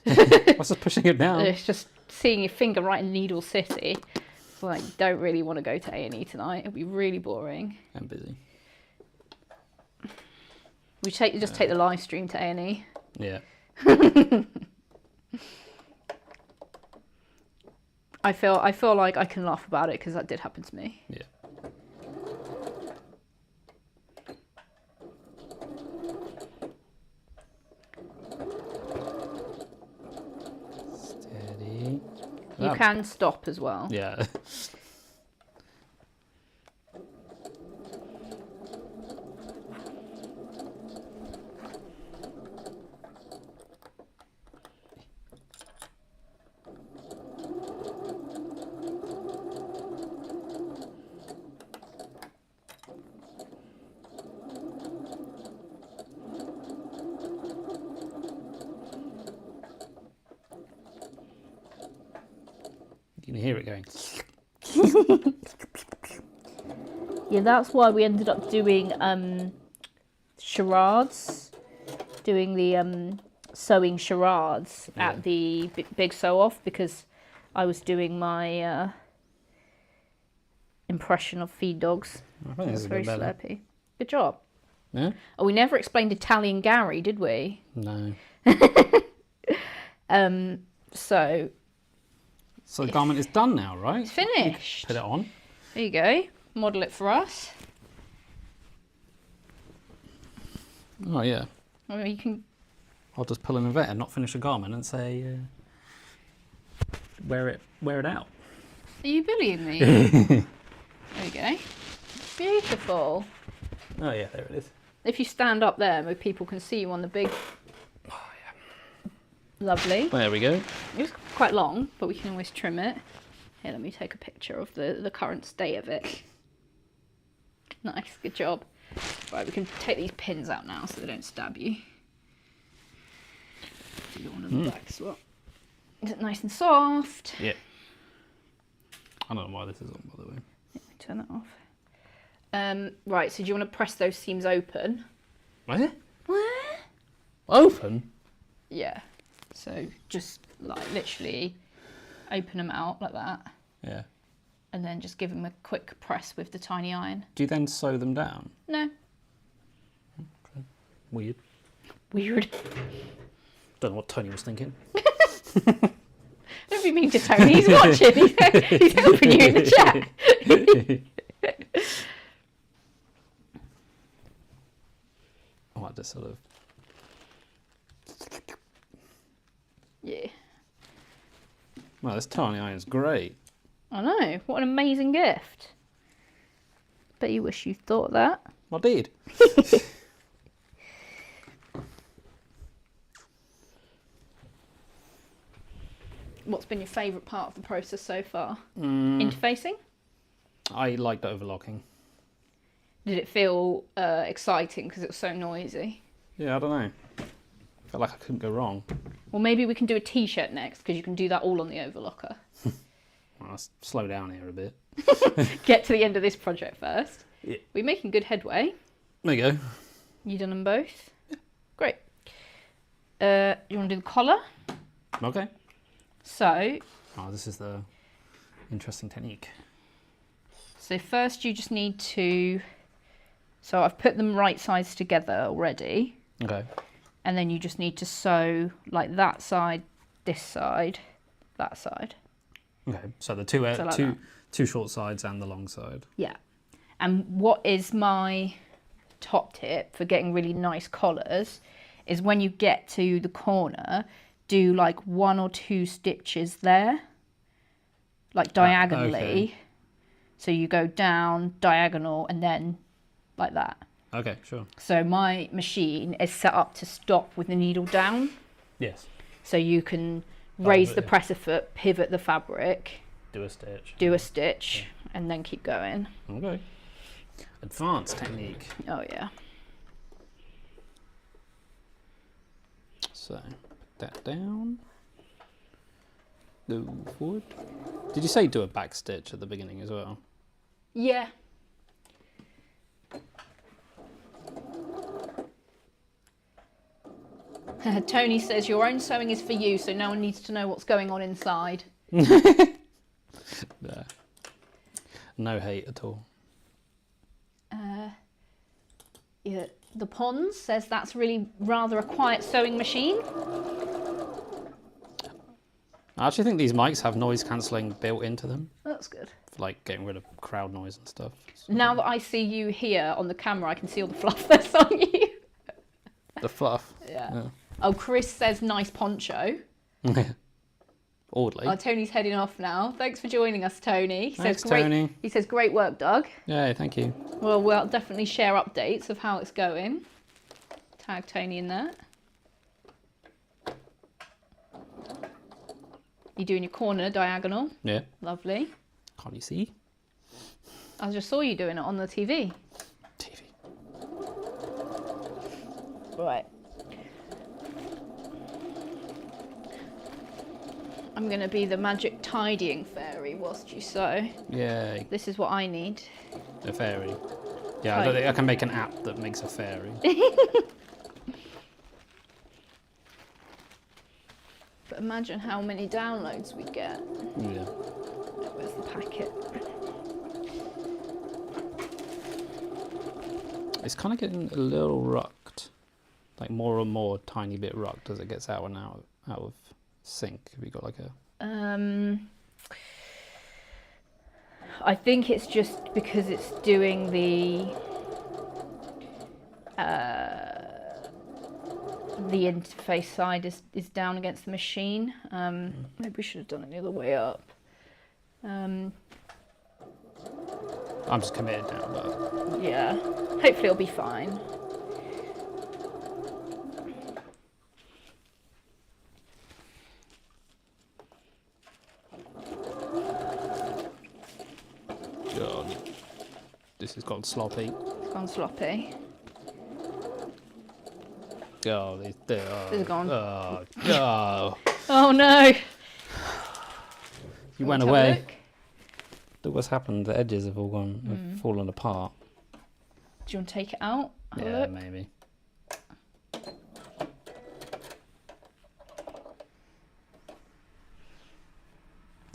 down. I was just pushing it down. It's just seeing your finger right in Needle City. It's like, you don't really want to go to A&E tonight. It'll be really boring. I'm busy. We take the live stream to A&E. Yeah. I feel like I can laugh about it because that did happen to me. Yeah. Steady. You can stop as well. Yeah. You can hear it going. Yeah, that's why we ended up doing charades, doing the sewing charades at the big sew off, because I was doing my impression of feed dogs. I think this is Very better. slurpy. Good job. Yeah? Oh, we never explained Italian Gary, did we? No. So So the garment is done now, right? it's finished. Put it on. There you go. Model it for us. Oh yeah. I mean, you can. I'll just pull in a vet and not finish a garment and say, wear it out. Are you bullying me? There you go. Beautiful. Oh yeah, there it is. If you stand up there, maybe people can see you on the big. Oh yeah. Lovely. There we go. It's quite long, but we can always trim it. Here, let me take a picture of the current state of it. Nice, good job. Right, we can take these pins out now so they don't stab you. Do one on the back as well. Is it nice and soft? Yeah. I don't know why this is on, by the way. Yeah, turn that off. Right, so do you want to press those seams open? What? Open? Yeah. So just like literally open them out like that. Yeah. And then just give them a quick press with the tiny iron. Do you then sew them down? No. Okay. Weird. Weird. Don't know what Tony was thinking. Don't be mean to Tony. He's watching. He's helping you in the chat. I like this sort of. Yeah. Well, this tiny iron's great. I know. What an amazing gift. Bet you wish you thought that. I did. What's been your favourite part of the process so far? Interfacing? I liked overlocking. Did it feel exciting because it was so noisy? Yeah, I don't know. Felt like I couldn't go wrong. Well, maybe we can do a t-shirt next because you can do that all on the overlocker. Well, let's slow down here a bit. Get to the end of this project first. Yeah. We're making good headway. There you go. You done them both? Yeah. Great. You want to do the collar? Okay. So this is the interesting technique. So first you just need to, so I've put them right sides together already. Okay. And then you just need to sew like that side, this side, that side. Okay, so the two like two short sides and the long side. Yeah. And what is my top tip for getting really nice collars is when you get to the corner, do like 1 or 2 stitches there, like diagonally. Okay. So you go down, diagonal, and then like that. Okay, sure. So my machine is set up to stop with the needle down. Yes. So you can raise the yeah. presser foot, pivot the fabric, Do a stitch, and then keep going. Okay. Advanced technique. Oh yeah. So, put that down. Go forward. Did you say do a back stitch at the beginning as well? Yeah. Tony says your own sewing is for you, so no one needs to know what's going on inside. There. No hate at all. Yeah, the Pons says that's really rather a quiet sewing machine. I actually think these mics have noise cancelling built into them, That's good. for like getting rid of crowd noise and stuff. Now that I see you here on the camera, I can see all the fluff that's on you. The fluff. Yeah. Oh, Chris says nice poncho. Orderly. Oh, Tony's heading off now. Thanks for joining us, Tony. He Thanks, says, great, Tony. He says, great work, Doug. Yeah, thank you. Well, we'll definitely share updates of how it's going. Tag Tony in that. You're doing your corner diagonal. Yeah. Lovely. Can't you see? I just saw you doing it on the TV. TV. Right. I'm going to be the magic tidying fairy whilst you sew. Yay. This is what I need. A fairy. Yeah, I don't think I can make an app that makes a fairy. But imagine how many downloads we'd get. Yeah. Where's the packet? It's kind of getting a little rucked. Like more and more tiny bit rucked as it gets out and out of sync. Have you got like a... I think it's just because it's doing the interface side is down against the machine. Maybe we should have done it the other way up. I'm just committed now, but... Yeah, hopefully it'll be fine. This has gone sloppy. It's gone sloppy. Oh, This is gone. Oh. Oh no! You went Have a away. look. Look what's happened. The edges have all have fallen apart. Do you want to take it out? Have a Yeah, look. maybe.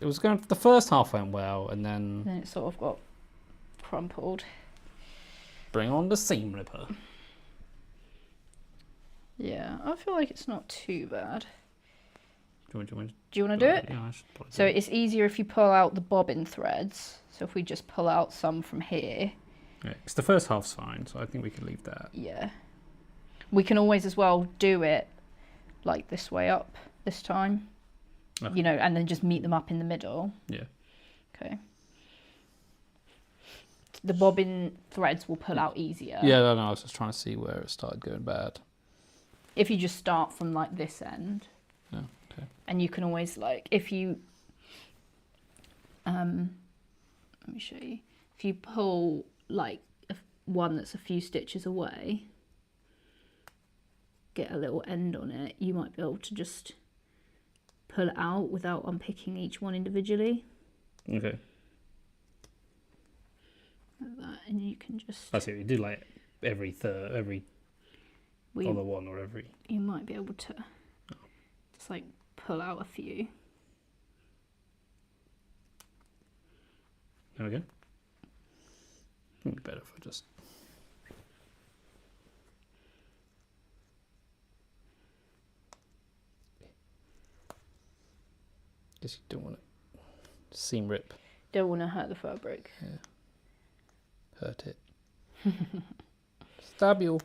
It was going. The first half went well, and then Then it sort of got crumpled. bring on the seam ripper. Yeah, I feel like it's not too bad. Do you want Do you want to do it? Yeah, I should probably So do it. it's easier if you pull out the bobbin threads. So if we just pull out some from here. Yeah, 'cause the first half's fine, so I think we can leave that. Yeah. We can always as well do it like this way up this time. Okay. You know, and then just meet them up in the middle. Yeah. Okay. The bobbin threads will pull out easier. Yeah, no, I was just trying to see where it started going bad. If you just start from like this end. Yeah, okay. And you can always like, if you, let me show you. If you pull like one that's a few stitches away, get a little end on it, you might be able to just pull it out without unpicking each one individually. Okay. Like that, and you can just. I see. You do like every other one, or every. You might be able to just like pull out a few. There we go. It'd be better if I just. Guess you don't want it. Seam rip. Don't want to hurt the fabric. Yeah. Hurt it. Stab you.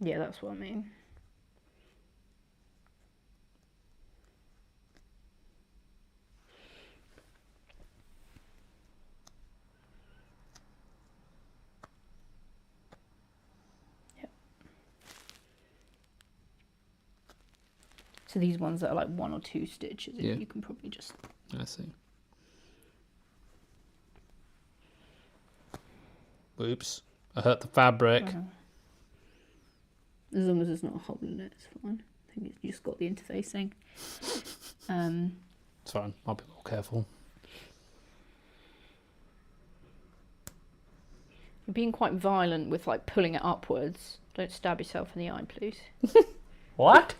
Yeah, that's what I mean. Yep. So these ones that are like 1 or 2 stitches, Yeah. you can probably just. I see. Oops. I hurt the fabric. As long as there's not a hole in it, it's fine. I think you just got the interfacing. It's fine. I'll be more careful. You're being quite violent with like pulling it upwards. Don't stab yourself in the eye, please. What?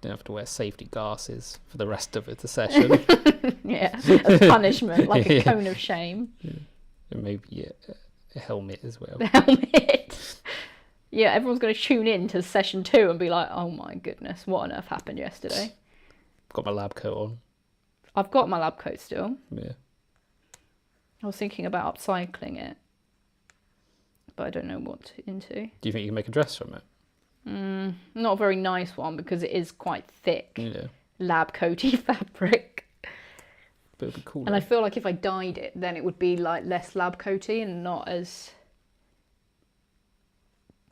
Don't have to wear safety glasses for the rest of the session. Yeah, as punishment, like a Yeah. cone of shame. And maybe a helmet as well. The helmet. Yeah, everyone's going to tune in to session 2 and be like, oh my goodness, what on earth happened yesterday? Got my lab coat on. I've got my lab coat still. Yeah. I was thinking about upcycling it, but I don't know what into. Do you think you can make a dress from it? Not a very nice one because it is quite thick, Yeah. lab coaty fabric. But it'd be cool. And I feel like if I dyed it, then it would be like less lab coaty and not as,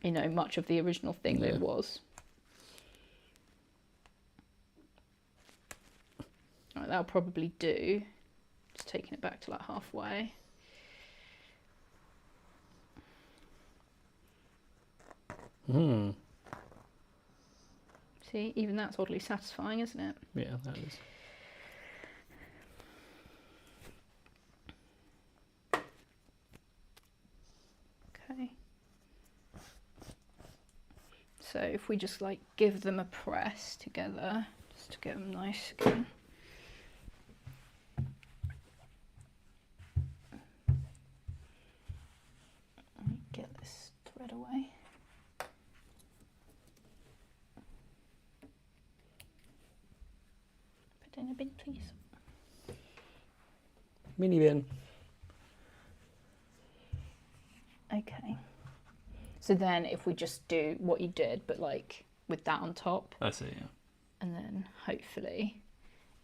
you know, much of the original thing that it was. Right, that'll probably do. Just taking it back to like halfway. See, even that's oddly satisfying, isn't it? Yeah, that is. Okay. So if we just like give them a press together, just to get them nice again. Let me get this thread away. Put it in a bin, please. Mini bin. Okay. So then if we just do what you did, but like with that on top, I see, yeah. and then hopefully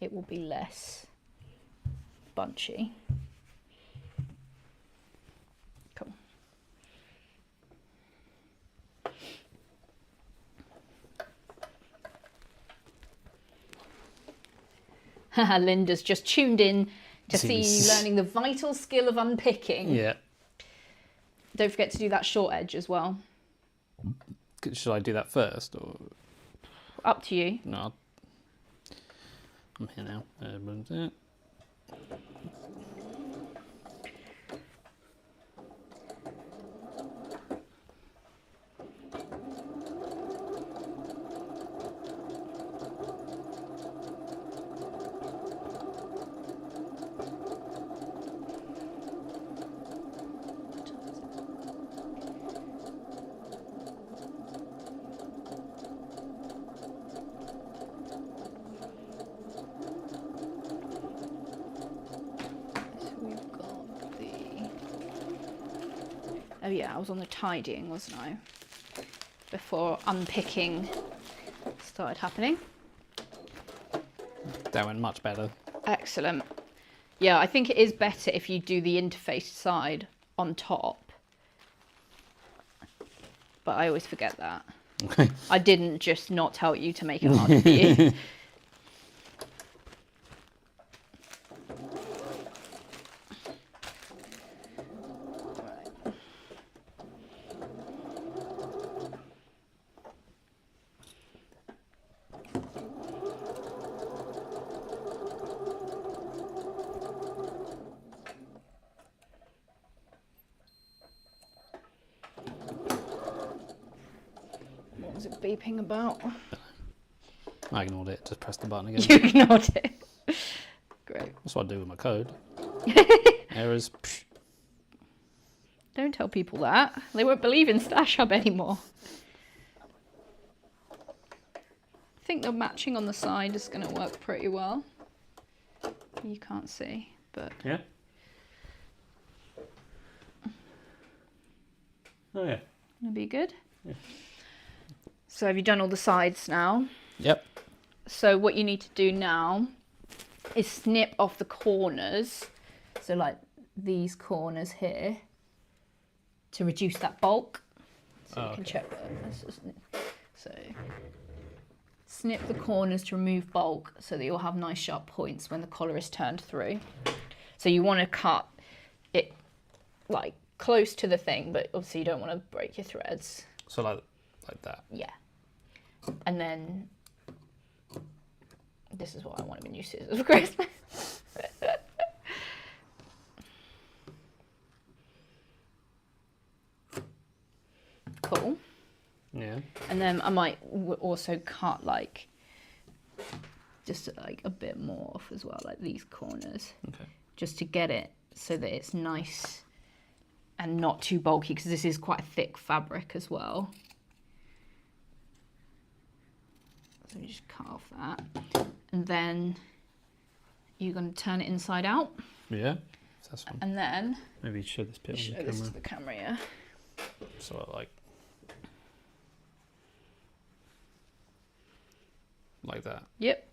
it will be less bunchy. Cool. Linda's just tuned in to see you Jeez. learning the vital skill of unpicking. Yeah. Don't forget to do that short edge as well. Should I do that first or Up to you. no? I'm here now. Oh yeah, I was on the tidying, wasn't I? Before unpicking started happening. That went much better. Excellent. Yeah, I think it is better if you do the interface side on top. But I always forget that. Okay. I didn't just not tell you to make it harder for you. What was it beeping about? I ignored it. Just press the button again. You ignored it. Great. That's what I do with my code. Errors. Psh. Don't tell people that. They won't believe in Stash Hub anymore. I think the matching on the side is going to work pretty well. You can't see, but... Yeah. Oh yeah. It'll be good. Yeah. So have you done all the sides now? Yep. So what you need to do now is snip off the corners. So like these corners here to reduce that bulk. So you can check that. So snip the corners to remove bulk so that you'll have nice sharp points when the collar is turned through. So you want to cut it like close to the thing, but obviously you don't want to break your threads. So like that. Yeah. And then this is what I want to be new scissors for Christmas. Cool. Yeah. And then I might also cut like just like a bit more off as well, like these corners. Okay. Just to get it so that it's nice and not too bulky, because this is quite a thick fabric as well. So you just cut off that. And then you're going to turn it inside out. Yeah. That's fine. And then Maybe show this bit on the show camera. this to the camera, yeah. So like that. Yep.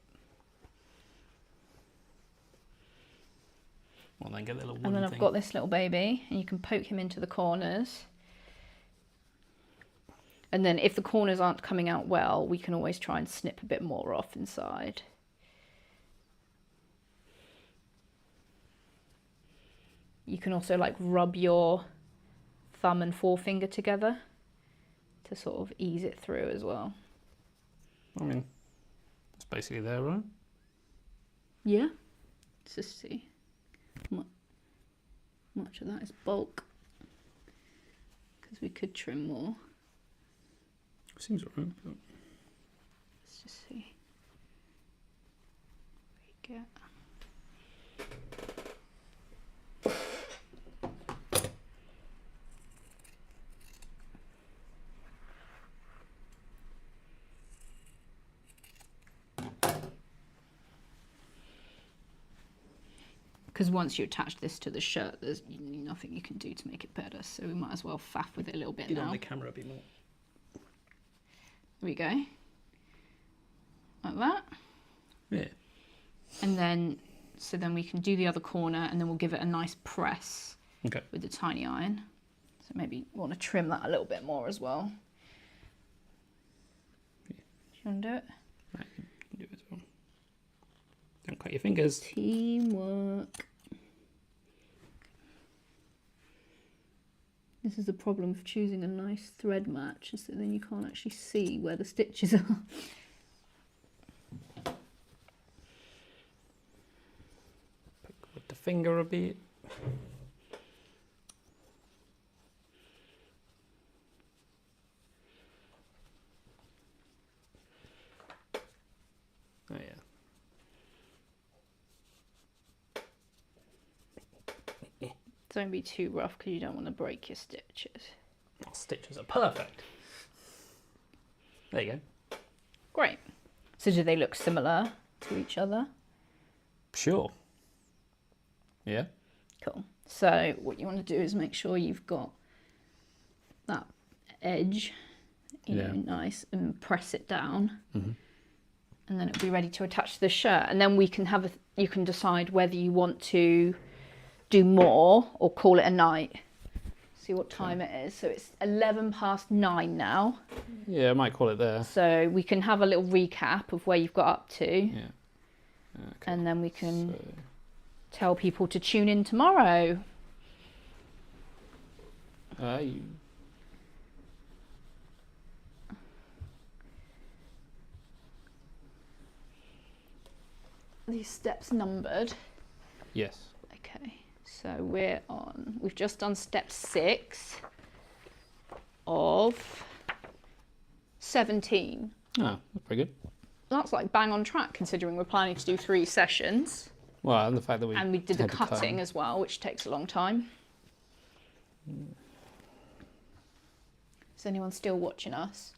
Well, then get the little And then thing. I've got this little baby, and you can poke him into the corners. And then if the corners aren't coming out well, we can always try and snip a bit more off inside. You can also like rub your thumb and forefinger together to sort of ease it through as well. I mean, it's basically there, right? Yeah. Let's just see. Much of that is bulk, because we could trim more. Seems alright. Let's just see what we get. Because once you attach this to the shirt, there's nothing you can do to make it better, so we might as well faff with it a little bit now. On the camera a bit more. There we go. Like that. Yeah. And then, so then we can do the other corner, and then we'll give it a nice press Okay. with the tiny iron. So maybe you want to trim that a little bit more as well. Yeah. Do you want to do it? Right, you can do it as well. Don't cut your fingers. Teamwork. This is the problem of choosing a nice thread match, is that then you can't actually see where the stitches are. Pick with the finger a bit. Oh yeah. Don't be too rough because you don't want to break your stitches. Oh, stitches are perfect. There you go. Great. So do they look similar to each other? Sure. Yeah. Cool. So what you want to do is make sure you've got that edge, you know, nice, and press it down. Mm-hmm. And then it'll be ready to attach to the shirt. And then we can have you can decide whether you want to do more or call it a night. See what time it is. So it's 9:11 now. Yeah, I might call it there. So we can have a little recap of where you've got up to. Yeah. Okay. And then we can tell people to tune in tomorrow. These steps numbered. Yes. Okay, so we've just done step 6 of 17. Oh, that's pretty good. That's like bang on track considering we're planning to do 3 sessions. Well, and the fact that we did the cutting as well, which takes a long time. Is anyone still watching us?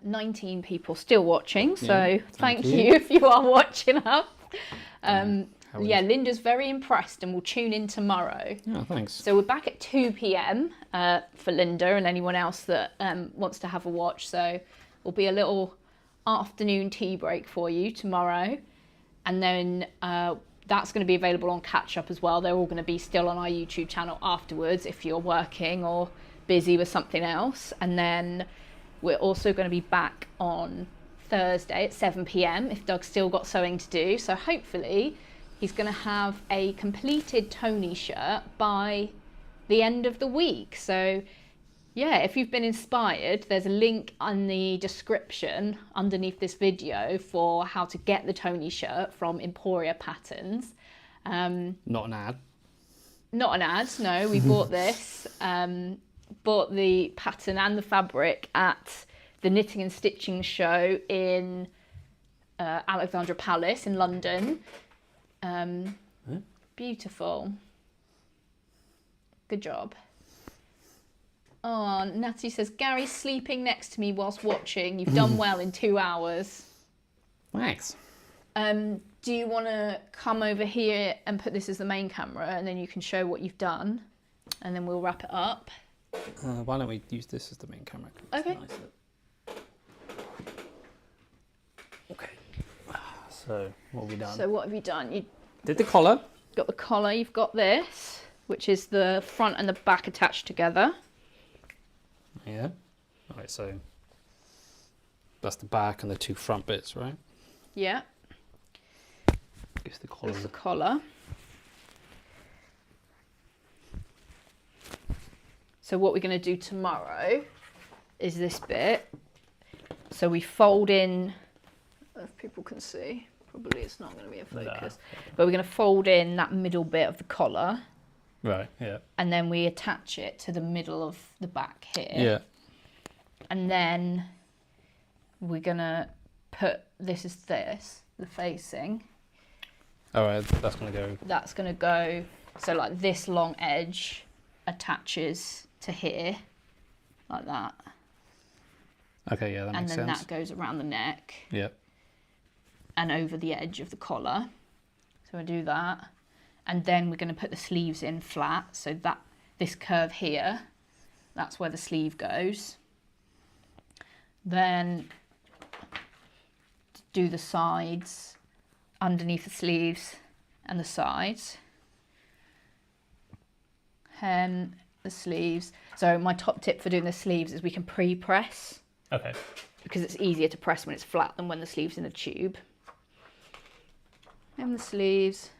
19 people still watching, so thank you if you are watching us. Yeah, Linda's very impressed and will tune in tomorrow. Oh, thanks. So we're back at 2 p.m. For Linda and anyone else that wants to have a watch. So it'll be a little afternoon tea break for you tomorrow. And then that's going to be available on catch up as well. They're all going to be still on our YouTube channel afterwards if you're working or busy with something else. And then we're also going to be back on Thursday at 7 p.m. if Doug's still got sewing to do. So hopefully he's going to have a completed Tony shirt by the end of the week. So yeah, if you've been inspired, there's a link in the description underneath this video for how to get the Tony shirt from Emporia Patterns. Not an ad. Not an ad, no. We bought this. Bought the pattern and the fabric at the Knitting and Stitching show in Alexandra Palace in London. Beautiful. Good job. Oh, Natty says, Gary's sleeping next to me whilst watching. You've done well in 2 hours. Thanks. Do you want to come over here and put this as the main camera and then you can show what you've done and then we'll wrap it up? Why don't we use this as the main camera? Okay. Nice. Okay. So what have we done? So what have you done? You did the collar. Got the collar. You've got this, which is the front and the back attached together. Yeah. All right. So that's the back and the 2 front bits, right? Yeah. Gives the collar. That's the collar. So what we're going to do tomorrow is this bit. So we fold in, if people can see, probably it's not going to be a focus, but we're going to fold in that middle bit of the collar. Right, yeah. And then we attach it to the middle of the back here. Yeah. And then we're going to put, the facing. All right, that's going to go. That's going to go, so like this long edge attaches to here, like that. Okay, yeah, that makes sense. And then that goes around the neck. Yep. And over the edge of the collar. So we do that. And then we're going to put the sleeves in flat. So that this curve here, that's where the sleeve goes. Then do the sides underneath the sleeves and the sides. Hem the sleeves. So my top tip for doing the sleeves is we can pre-press. Okay. Because it's easier to press when it's flat than when the sleeve's in a tube. Hem the sleeves.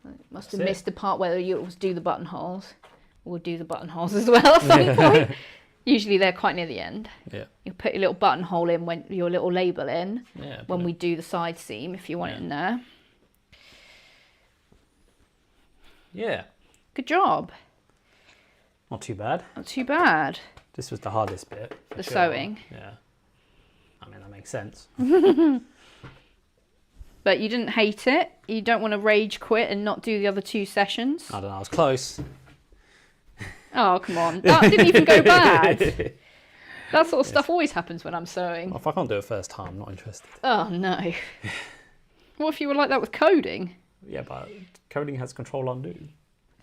Must have That's it. missed the part where you always do the buttonholes. We'll do the buttonholes as well at some point. Usually they're quite near the end. Yeah. You put your little buttonhole in when your little label in Yeah. when we do the side seam if you want it in there. Yeah. Good job. Not too bad. Not too bad. This was the hardest bit. for The sure. sewing. Yeah. I mean, that makes sense. But you didn't hate it. You don't want to rage quit and not do the other 2 sessions. I don't know. I was close. Oh, come on. That didn't even go bad. That sort of stuff always happens when I'm sewing. Well, if I can't do it first time, I'm not interested. Oh, no. What if you were like that with coding? Yeah, but coding has control undo.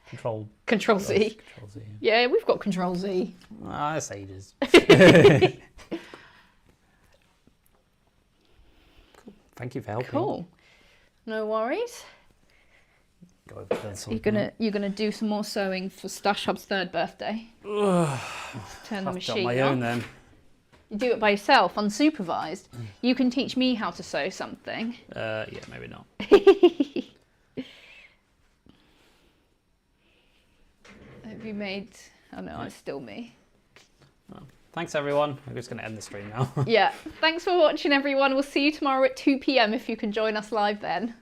Control Control-Z. Control-Z. Yeah, we've got Control-Z. Ah, that's ages. Cool. Thank you for helping. Cool. No worries. Go over there and sort You're gonna do some more sewing for Stash Hub's 3rd birthday. Turn the I've machine got my off. own then. You do it by yourself, unsupervised. You can teach me how to sew something. Yeah, maybe not. Have you made... Oh no, it's still me. Well, thanks everyone. I'm just going to end the stream now. Yeah. Thanks for watching, everyone. We'll see you tomorrow at 2 p.m. if you can join us live then.